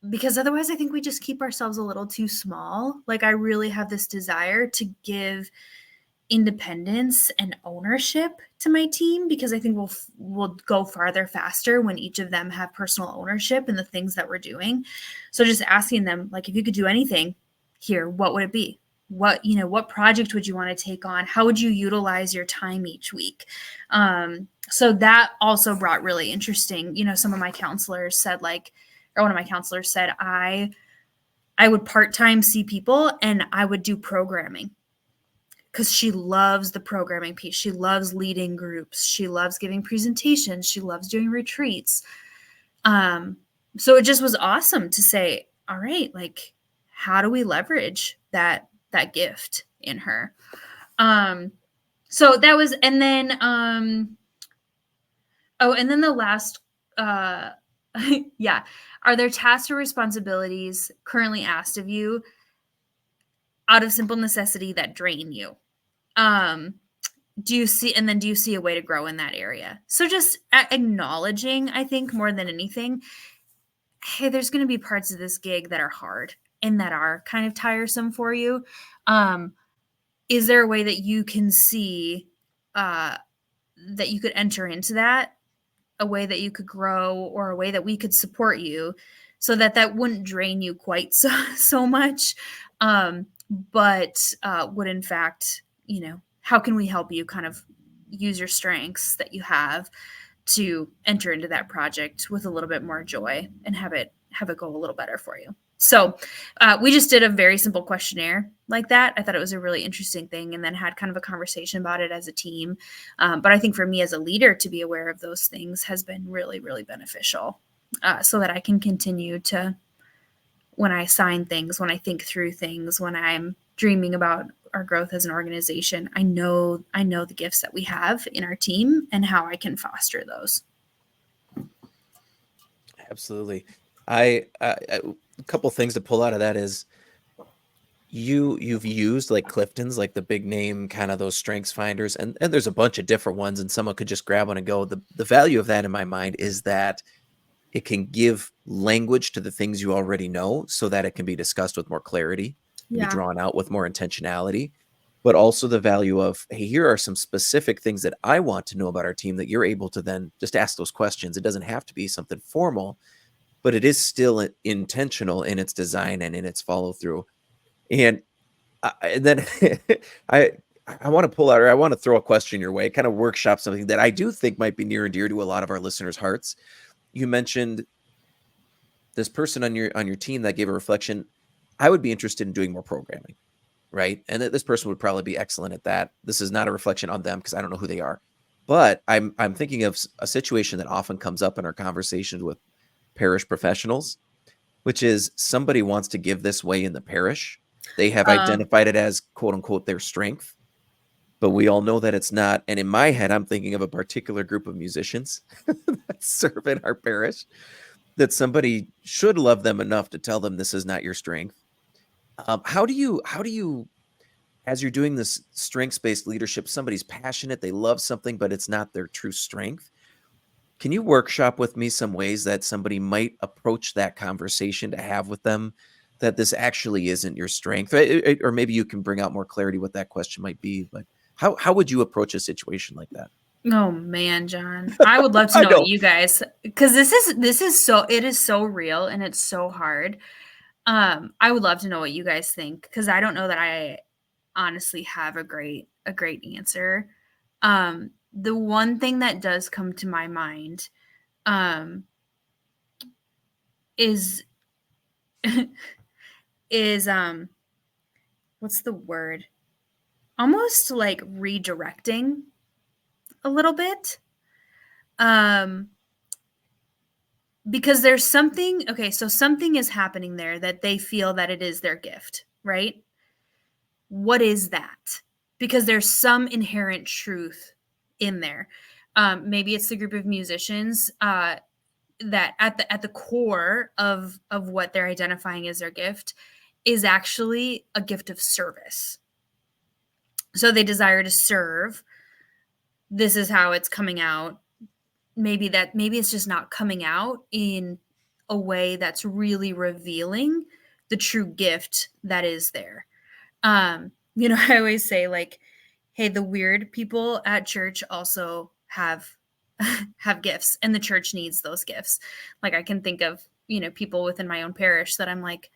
because otherwise I think we just keep ourselves a little too small. Like, I really have this desire to give independence and ownership to my team, because I think we'll go farther faster when each of them have personal ownership in the things that we're doing. So just asking them, like, if you could do anything here, what would it be? What project would you want to take on? How would you utilize your time each week? So that also brought really interesting, some of my counselors said, or one of my counselors said, I would part-time see people and I would do programming, because she loves the programming piece. She loves leading groups. She loves giving presentations. She loves doing retreats. So it just was awesome to say, all right, like, how do we leverage that gift in her? So that was, and then, and then the last, yeah. Are there tasks or responsibilities currently asked of you out of simple necessity that drain you? Do you see a way to grow in that area? So just acknowledging, I think, more than anything, hey, there's going to be parts of this gig that are hard and that are kind of tiresome for you. Is there a way that you can see that you could enter into that, a way that you could grow, or a way that we could support you so that wouldn't drain you quite so much, but would in fact, how can we help you kind of use your strengths that you have to enter into that project with a little bit more joy and have it go a little better for you? So we just did a very simple questionnaire like that. I thought it was a really interesting thing, and then had kind of a conversation about it as a team. But I think for me as a leader to be aware of those things has been really, really beneficial, so that I can continue to, when I assign things, when I think through things, when I'm dreaming about our growth as an organization, I know the gifts that we have in our team and how I can foster those. Absolutely. A couple things to pull out of that is you've used like Clifton's, like the big name kind of those strengths finders, and there's a bunch of different ones, and someone could just grab one and go. The value of that in my mind is that it can give language to the things you already know so that it can be discussed with more clarity, can be drawn out with more intentionality, but also the value of, hey, here are some specific things that I want to know about our team that you're able to then just ask those questions. It doesn't have to be something formal, but it is still intentional in its design and in its follow through. And then I want to pull out, or I want to throw a question your way, kind of workshop something that I do think might be near and dear to a lot of our listeners' hearts. You mentioned this person on your team that gave a reflection. I would be interested in doing more programming, right? And that this person would probably be excellent at that. This is not a reflection on them because I don't know who they are, but I'm thinking of a situation that often comes up in our conversations with parish professionals, which is somebody wants to give this way in the parish. They have identified it as quote unquote their strength, but we all know that it's not. And in my head, I'm thinking of a particular group of musicians that serve in our parish, that somebody should love them enough to tell them this is not your strength. How do you, as you're doing this strengths-based leadership, somebody's passionate, they love something, but it's not their true strength. Can you workshop with me some ways that somebody might approach that conversation to have with them, that this actually isn't your strength? Or maybe you can bring out more clarity what that question might be. But how would you approach a situation like that? Oh man, John, I would love to know you guys, because it is so real and it's so hard. I would love to know what you guys think, because I don't know that I honestly have a great answer. The one thing that does come to my mind is what's the word? Almost like redirecting a little bit. Because there's something, so something is happening there that they feel that it is their gift, right? What is that? Because there's some inherent truth in there. Maybe it's the group of musicians that at the core of what they're identifying as their gift is actually a gift of service. So they desire to serve. This is how it's coming out. Maybe it's just not coming out in a way that's really revealing the true gift that is there. I always say, like, hey, the weird people at church also have gifts, and the church needs those gifts. Like, I can think of, people within my own parish that I'm like,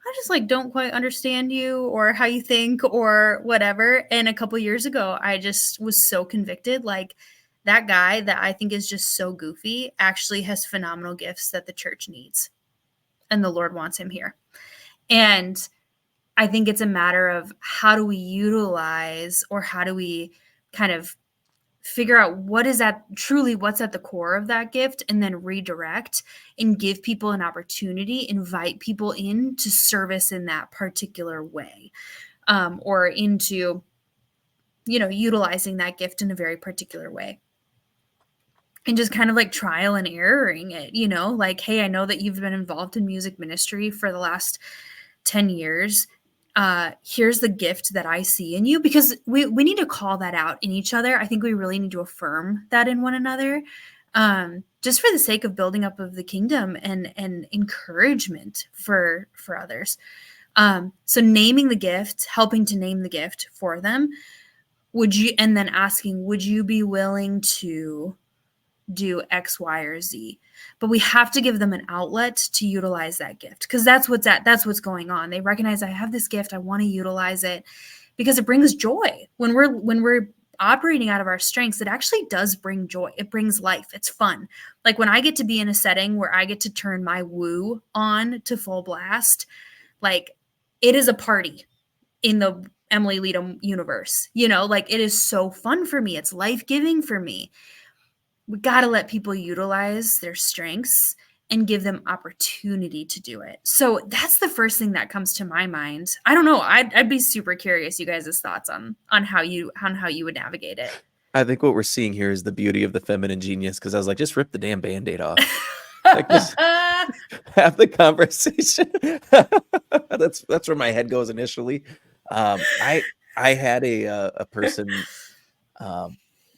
I just like don't quite understand you or how you think or whatever. And a couple years ago, I just was so convicted, like, that guy that I think is just so goofy actually has phenomenal gifts that the church needs, and the Lord wants him here. And I think it's a matter of how do we utilize, or how do we kind of figure out what's at the core of that gift, and then redirect and give people an opportunity, invite people into service in that particular way, or into, utilizing that gift in a very particular way. And just kind of like trial and erroring it, like, hey, I know that you've been involved in music ministry for the last 10 years. Here's the gift that I see in you, because we need to call that out in each other. I think we really need to affirm that in one another, just for the sake of building up of the kingdom and encouragement for others. So naming the gift, helping to name the gift for them. And then asking, would you be willing to do X, Y, or Z? But we have to give them an outlet to utilize that gift, because that's what's going on. They recognize, I have this gift, I want to utilize it, because it brings joy. When we're operating out of our strengths, it actually does bring joy. It brings life. It's fun. Like when I get to be in a setting where I get to turn my woo on to full blast, like, it is a party in the Emily Leedom universe, like, it is so fun for me. It's life-giving for me. We got to let people utilize their strengths and give them opportunity to do it. So that's the first thing that comes to my mind. I don't know. I'd be super curious, you guys' thoughts on how you would navigate it. I think what we're seeing here is the beauty of the feminine genius, because I was like, just rip the damn Band-Aid off. Like, have the conversation. That's where my head goes initially. I had a person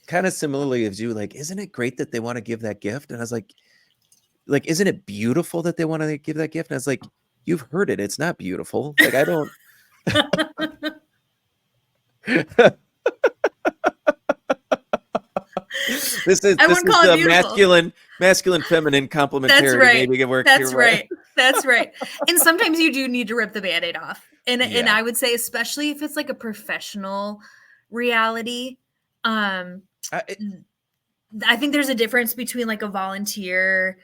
kind of similarly as you, like, isn't it great that they want to give that gift? And I was like, isn't it beautiful that they want to give that gift? And I was like, you've heard it. It's not beautiful. Like, I don't. This is the masculine feminine complementarity. That's right. Maybe it works. That's right. That's right. And sometimes you do need to rip the Band-Aid off. And I would say, especially if it's like a professional reality, I think there's a difference between like a volunteer,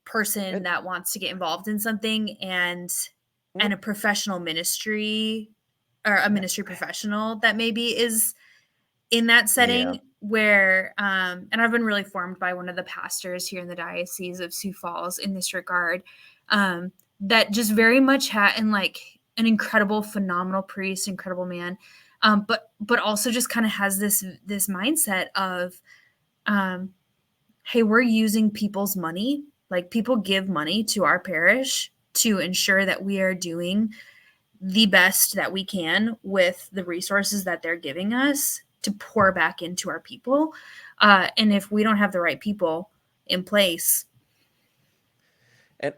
person that wants to get involved in something and a professional ministry or a ministry professional that maybe is in that setting where, and I've been really formed by one of the pastors here in the Diocese of Sioux Falls in this regard, that just very much had, and like an incredible, phenomenal priest, incredible man. But also just kind of has this mindset of, hey, we're using people's money. Like, people give money to our parish to ensure that we are doing the best that we can with the resources that they're giving us to pour back into our people. And if we don't have the right people in place.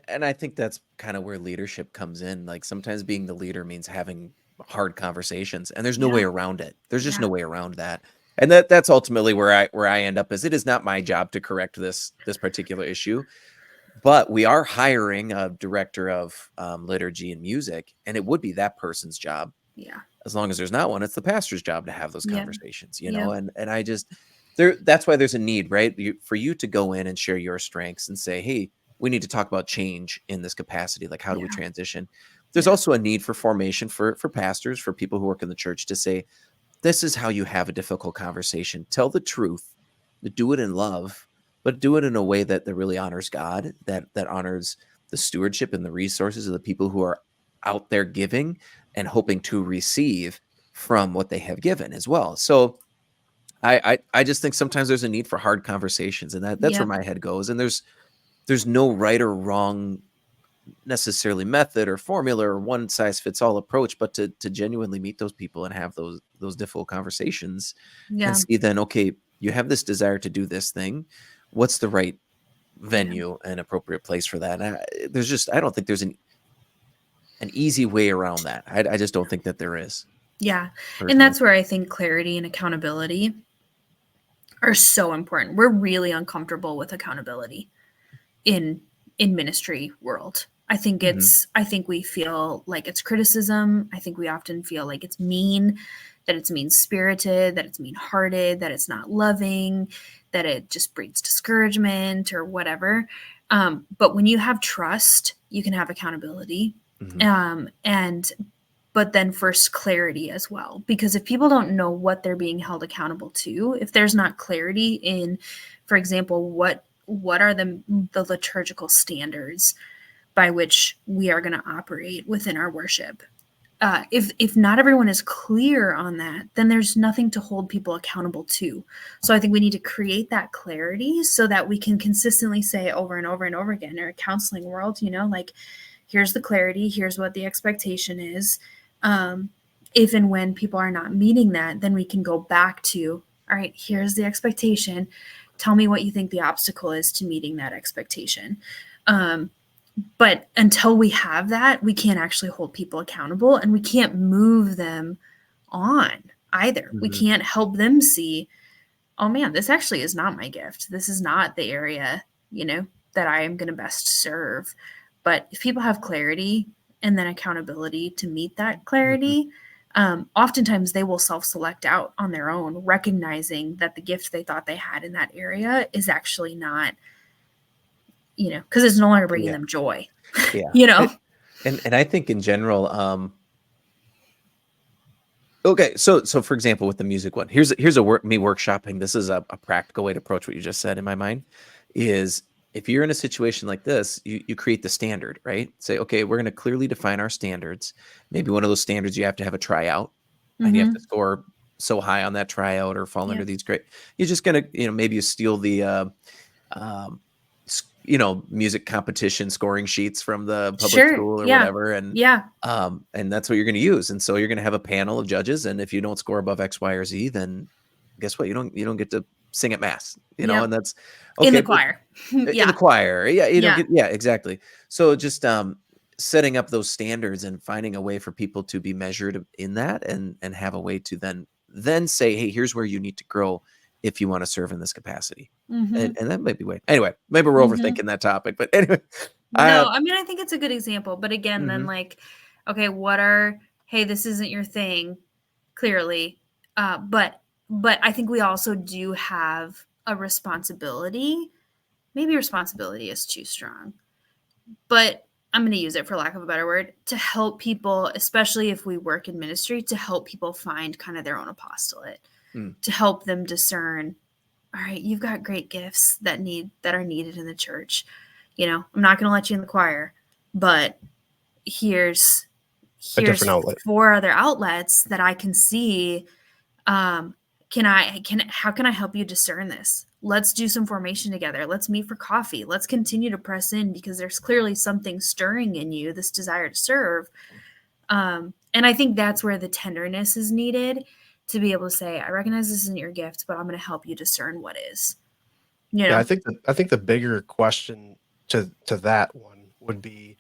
And I think that's kind of where leadership comes in. Like, sometimes being the leader means having hard conversations, and there's no way around it. There's just no way around that. And that's ultimately where I end up, is it is not my job to correct this particular issue, but we are hiring a director of liturgy and music, and it would be that person's job. Yeah. As long as there's not one, it's the pastor's job to have those conversations, know? And I just, that's why there's a need, right? For you to go in and share your strengths and say, hey, we need to talk about change in this capacity. Like, how do we transition? There's also a need for formation for pastors, for people who work in the church, to say, this is how you have a difficult conversation. Tell the truth, do it in love, but do it in a way that really honors God, that honors the stewardship and the resources of the people who are out there giving and hoping to receive from what they have given as well. So I just think sometimes there's a need for hard conversations, and that's where my head goes. And there's no right or wrong necessarily method or formula or one size fits all approach, but to genuinely meet those people and have those difficult conversations and see then, okay, you have this desire to do this thing. What's the right venue and appropriate place for that? And I don't think there's an easy way around that. I just don't think that there is. Yeah. Personally. And that's where I think clarity and accountability are so important. We're really uncomfortable with accountability in ministry world. I think I think we feel like it's criticism. I think we often feel like it's mean, that it's mean-spirited, that it's mean-hearted, that it's not loving, that it just breeds discouragement or whatever. But when you have trust, you can have accountability. But then first clarity as well, because if people don't know what they're being held accountable to, if there's not clarity in, for example, what are the liturgical standards by which we are going to operate within our worship, if not everyone is clear on that, then there's nothing to hold people accountable to. So I think we need to create that clarity so that we can consistently say over and over and over again, in a counseling world, like, here's the clarity, here's what the expectation is. If and when people are not meeting that, then we can go back to, all right, here's the expectation. Tell me what you think the obstacle is to meeting that expectation. But until we have that, we can't actually hold people accountable, and we can't move them on either. We can't help them see, oh man, this actually is not my gift. This is not the area, that I am going to best serve. But if people have clarity and then accountability to meet that clarity, oftentimes they will self-select out on their own, recognizing that the gift they thought they had in that area is actually not, because it's no longer bringing them joy. And I think in general, okay, so for example, with the music one, here's me workshopping. This is a practical way to approach what you just said in my mind is, if you're in a situation like this, you create the standard, right? Say, okay, we're going to clearly define our standards. Maybe one of those standards, you have to have a tryout, and you have to score so high on that tryout or fall under these great. You're just going to, maybe you steal the music competition scoring sheets from the public Sure. school or Yeah. whatever. And Yeah. and that's what you're going to use. And so you're going to have a panel of judges. And if you don't score above X, Y, or Z, then guess what? You don't get to sing at mass, Yep. and that's In okay. the choir. In Yeah. the choir. Yeah. You don't Yeah. get, yeah, exactly. So just setting up those standards and finding a way for people to be measured in that and have a way to then say, hey, here's where you need to grow if you want to serve in this capacity. Mhm. And that might be way. Anyway, maybe we're Mhm. overthinking that topic, but anyway. No, I mean, I think it's a good example. But again, then Mhm. like, okay, hey, this isn't your thing, clearly. But I think we also do have a responsibility. Maybe responsibility is too strong, but I'm going to use it for lack of a better word, to help people, especially if we work in ministry, to help people find kind of their own apostolate, to help them discern, all right, you've got great gifts that are needed in the church. I'm not going to let you in the choir, but here's different outlet. 4 other outlets that I can see. How can I help you discern this? Let's do some formation together. Let's meet for coffee. Let's continue to press in because there's clearly something stirring in you, this desire to serve. And I think that's where the tenderness is needed to be able to say, I recognize this isn't your gift, but I'm going to help you discern what is. Yeah, I think the bigger question to that one would be,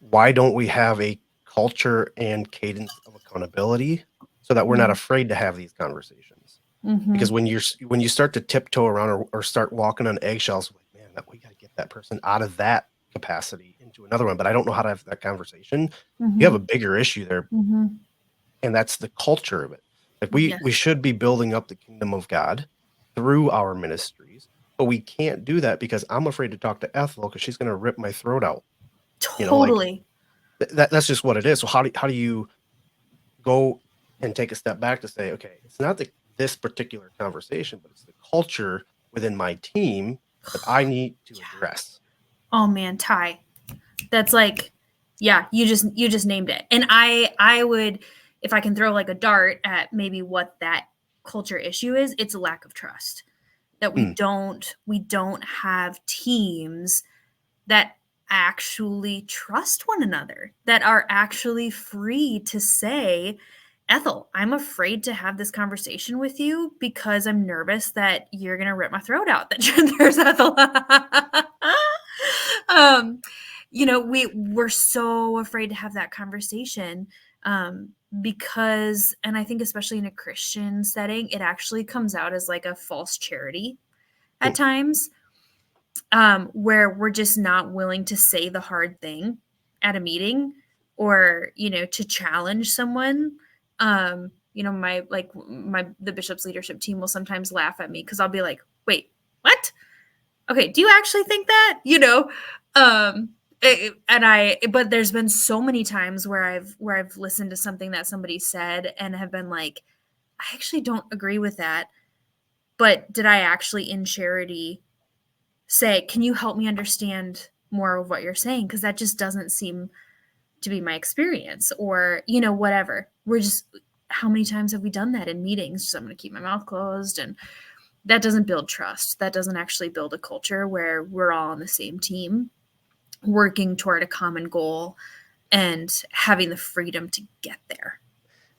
why don't we have a culture and cadence of accountability so that we're not afraid to have these conversations? Because when you start to tiptoe around or start walking on eggshells, like, man, we got to get that person out of that capacity into another one, but I don't know how to have that conversation. You have a bigger issue there, and that's the culture of it. Like we should be building up the kingdom of God through our ministries, but we can't do that because I'm afraid to talk to Ethel because she's going to rip my throat out. Totally. That's just what it is. So how do you go and take a step back to say, okay, it's not this particular conversation, but it's the culture within my team that I need to address. Oh man, Ty, that's like, yeah, you just named it. And I would, if I can throw like a dart at maybe what that culture issue is, it's a lack of trust. That we don't have teams that actually trust one another, that are actually free to say, Ethel, I'm afraid to have this conversation with you because I'm nervous that you're going to rip my throat out. There's Ethel. We're so afraid to have that conversation because, and I think especially in a Christian setting, it actually comes out as like a false charity at times, where we're just not willing to say the hard thing at a meeting or, to challenge someone. The bishop's leadership team will sometimes laugh at me because I'll be like, wait, what? Okay, do you actually think that? But there's been so many times where I've listened to something that somebody said and have been like, I actually don't agree with that. But did I actually in charity say, can you help me understand more of what you're saying? Because that just doesn't seem to be my experience, or, whatever. How many times have we done that in meetings? So I'm going to keep my mouth closed, and that doesn't build trust. That doesn't actually build a culture where we're all on the same team, working toward a common goal and having the freedom to get there.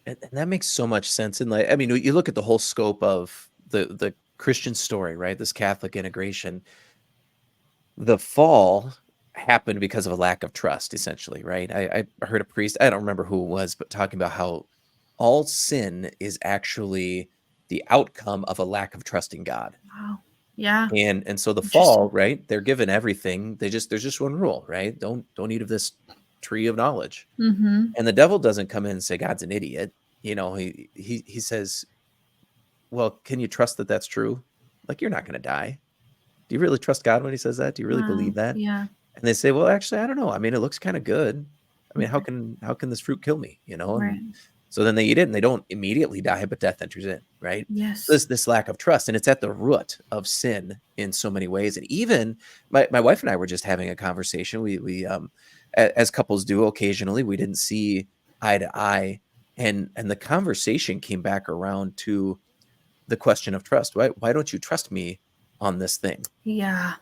And that makes so much sense. And you look at the whole scope of the Christian story, right? This Catholic integration. The fall happened because of a lack of trust, essentially, right? I heard a priest, I don't remember who it was, but talking about how all sin is actually the outcome of a lack of trust in God. Wow. Yeah. And so the fall, right? They're given everything. There's just one rule, right? Don't eat of this tree of knowledge. Mm-hmm. And the devil doesn't come in and say God's an idiot. He says, well, can you trust that that's true? Like, you're not going to die. Do you really trust God when he says that? Do you really believe that? Yeah. And they say, well, actually, I don't know. I mean, it looks kind of good. I mean, how can this fruit kill me? Right. And so then they eat it and they don't immediately die, but death enters in, right? Yes. So this lack of trust, and it's at the root of sin in so many ways. And even my wife and I were just having a conversation. We as couples do occasionally, we didn't see eye to eye, and the conversation came back around to the question of trust. Why don't you trust me on this thing? Yeah.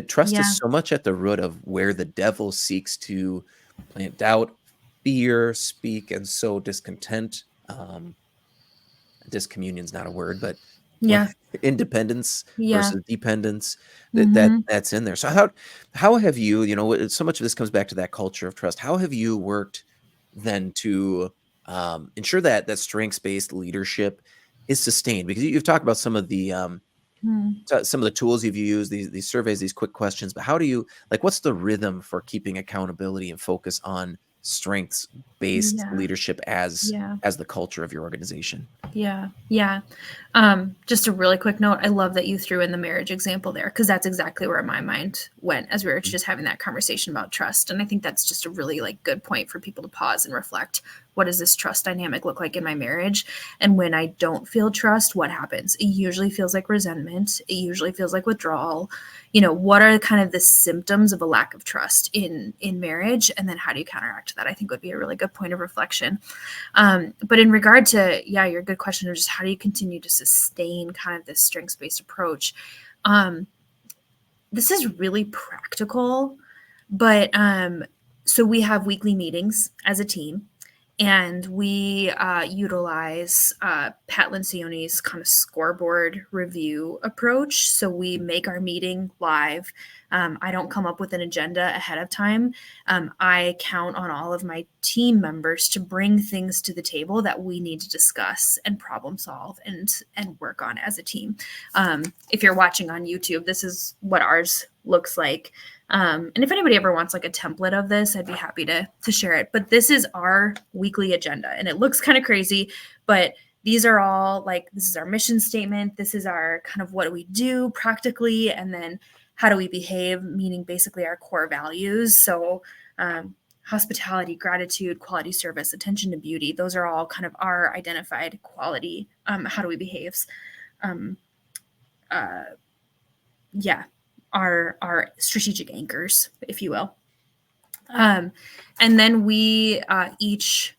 Trust Yeah. is so much at the root of where the devil seeks to plant doubt, fear, speak, and sow discontent. Discommunion's not a word, but Yeah. independence Yeah. versus dependence, hmm that's in there. So how have you, so much of this comes back to that culture of trust. How have you worked then to ensure that that strengths-based leadership is sustained? Because you've talked about some of the some of the tools you've used, these surveys, these quick questions, but how do you, like, what's the rhythm for keeping accountability and focus on strengths-based Yeah. leadership Yeah. as the culture of your organization? Yeah. Yeah. Just a really quick note. I love that you threw in the marriage example there, because that's exactly where my mind went as we were just having that conversation about trust. And I think that's just a really good point for people to pause and reflect. What does this trust dynamic look like in my marriage? And when I don't feel trust, what happens? It usually feels like resentment. It usually feels like withdrawal. What are kind of the symptoms of a lack of trust in marriage? And then how do you counteract that? I think would be a really good point of reflection. But in regard to, your good question of just how do you continue to sustain kind of this strengths-based approach? This is really practical, but so we have weekly meetings as a team, and we utilize Pat Lencioni's kind of scoreboard review approach. So we make our meeting live. I don't come up with an agenda ahead of time. I count on all of my team members to bring things to the table that we need to discuss and problem solve and work on as a team. If you're watching on YouTube, this is what ours looks like. And if anybody ever wants like a template of this, I'd be happy to share it. But this is our weekly agenda, and it looks kind of crazy, but these are all this is our mission statement. This is our kind of what do we do practically, and then how do we behave, meaning basically our core values. So hospitality, gratitude, quality service, attention to beauty. Those are all kind of our identified quality. How do we behave? Our strategic anchors, if you will. And then we each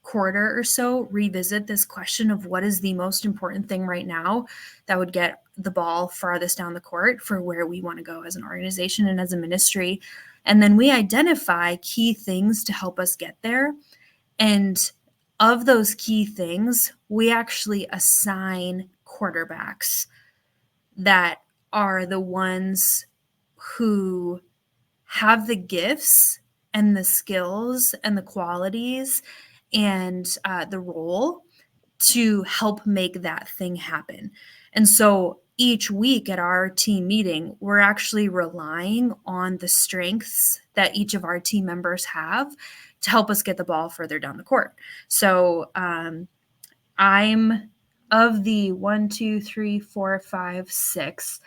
quarter or so revisit this question of what is the most important thing right now that would get the ball farthest down the court for where we want to go as an organization and as a ministry. And then we identify key things to help us get there. And of those key things, we actually assign quarterbacks that are the ones who have the gifts and the skills and the qualities and the role to help make that thing happen. And so each week at our team meeting, we're actually relying on the strengths that each of our team members have to help us get the ball further down the court. So I'm of the 1, 2, 3, 4, 5, 6.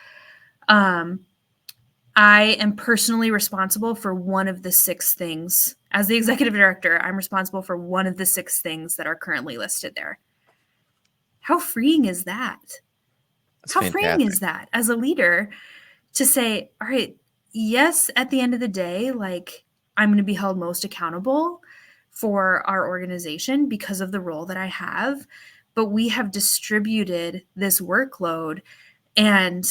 I am personally responsible for one of the 6 things. As the executive director, I'm responsible for one of the 6 things that are currently listed there. How freeing is that? That's How fantastic. freeing is that as a leader to say, all right, yes, at the end of the day, I'm going to be held most accountable for our organization because of the role that I have, but we have distributed this workload, and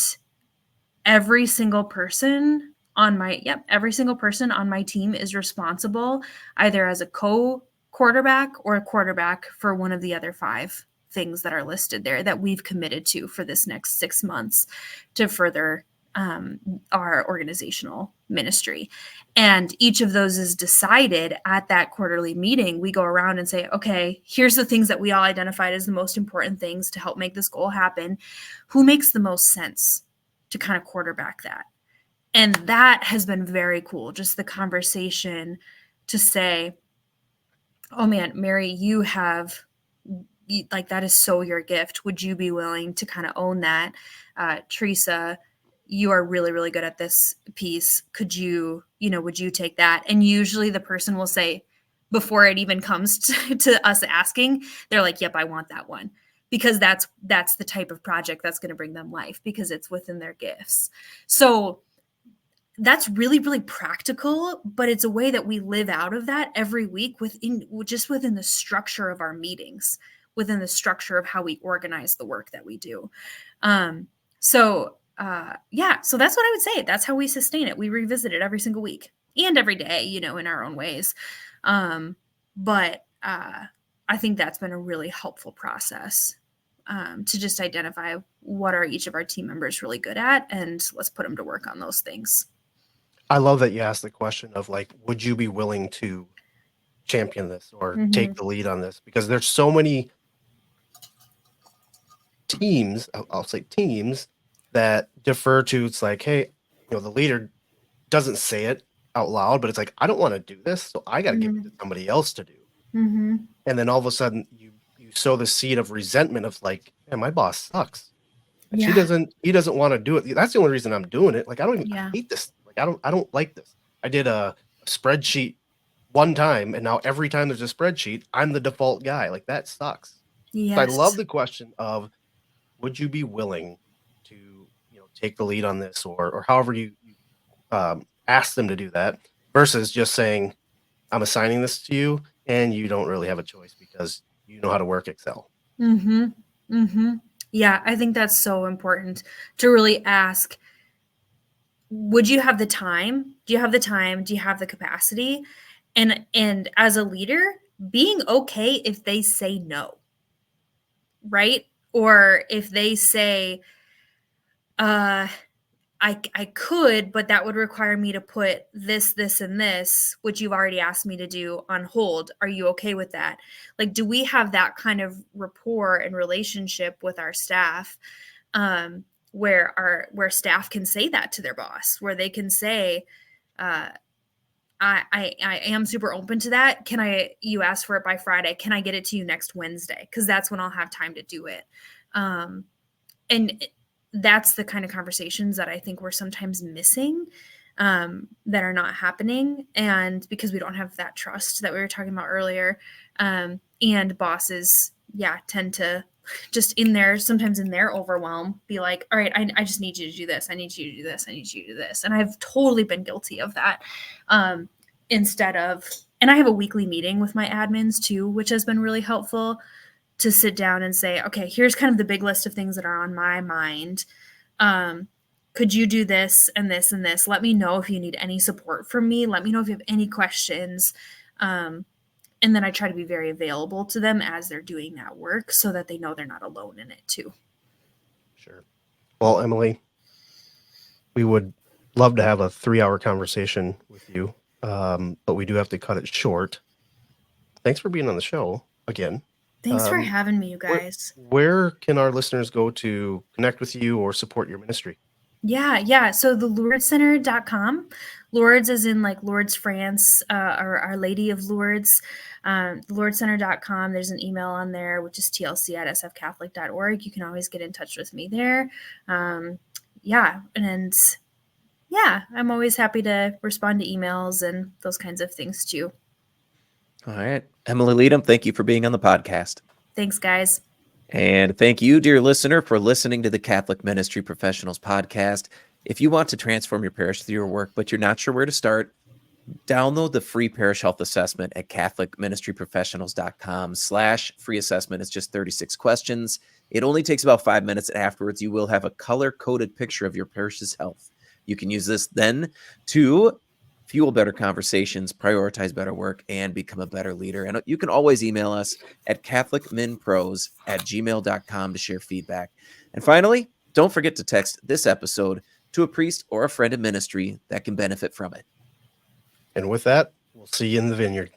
every single person on my team is responsible either as a co-quarterback or a quarterback for one of the other 5 things that are listed there that we've committed to for this next 6 months to further our organizational ministry. And each of those is decided at that quarterly meeting. We go around and say, okay, here's the things that we all identified as the most important things to help make this goal happen. Who makes the most sense to kind of quarterback that? And that has been very cool. Just the conversation to say, oh man, Mary, you have that is so your gift. Would you be willing to kind of own that? Teresa, you are really, really good at this piece. Could you, would you take that? And usually the person will say, before it even comes to us asking, they're like, yep, I want that one. Because that's the type of project that's going to bring them life, because it's within their gifts. So that's really, really practical, but it's a way that we live out of that every week within the structure of our meetings, within the structure of how we organize the work that we do. So yeah, so that's what I would say. That's how we sustain it. We revisit it every single week and every day, you know, in our own ways. But I think that's been a really helpful process to just identify what are each of our team members really good at, and let's put them to work on those things. I love that you asked the question of like, would you be willing to champion this or take the lead on this? Because there's so many teams, I'll say teams, that defer to, it's like, hey, you know, the leader doesn't say it out loud, but it's like, I don't want to do this, so I got to give it to somebody else to do. And then all of a sudden you sow the seed of resentment of like, man, my boss sucks. And he doesn't want to do it. That's the only reason I'm doing it. Like, I hate this. Like, I don't like this. I did a spreadsheet one time, and now every time there's a spreadsheet, I'm the default guy. Like, that sucks. Yes. So I love the question of, would you be willing to, you know, take the lead on this, or however you ask them to do that, versus just saying, I'm assigning this to you, and you don't really have a choice because you know how to work Excel. Yeah, I think that's so important to really ask, would you have the time? Do you have the time? Do you have the capacity? And as a leader, being okay if they say no, right? Or if they say, I could, but that would require me to put this, and this, which you've already asked me to do, on hold. Are you okay with that? Like, do we have that kind of rapport and relationship with our staff, where staff can say that to their boss, where they can say, I am super open to that. You asked for it by Friday. Can I get it to you next Wednesday? Because that's when I'll have time to do it. And that's the kind of conversations that I think we're sometimes missing, that are not happening. And because we don't have that trust that we were talking about earlier, and bosses, tend to just sometimes in their overwhelm, be like, all right, I just need you to do this. I need you to do this. I need you to do this. And I've totally been guilty of that. Instead of, and I have a weekly meeting with my admins too, which has been really helpful, to sit down and say, okay, here's kind of the big list of things that are on my mind. Could you do this and this and this? Let me know if you need any support from me. Let me know if you have any questions. And then I try to be very available to them as they're doing that work, so that they know they're not alone in it too. Sure. Well, Emily, we would love to have a 3-hour conversation with you, but we do have to cut it short. Thanks for being on the show again. Thanks for having me, you guys. Where can our listeners go to connect with you or support your ministry? Yeah. So the LouردesCenter.com. Lourdes is in like Lourdes, France, or Our Lady of Lourdes. LouردesCenter.com. There's an email on there, which is tlc@sfcatholic.org. You can always get in touch with me there. I'm always happy to respond to emails and those kinds of things too. All right. Emily Leedom, thank you for being on the podcast. Thanks, guys. And thank you, dear listener, for listening to the Catholic Ministry Professionals podcast. If you want to transform your parish through your work, but you're not sure where to start, download the free parish health assessment at catholicministryprofessionals.com/free assessment. It's just 36 questions. It only takes about 5 minutes. Afterwards, you will have a color-coded picture of your parish's health. You can use this then to fuel better conversations, prioritize better work, and become a better leader. And you can always email us at catholicminpros@gmail.com to share feedback. And finally, don't forget to text this episode to a priest or a friend in ministry that can benefit from it. And with that, we'll see you in the vineyard.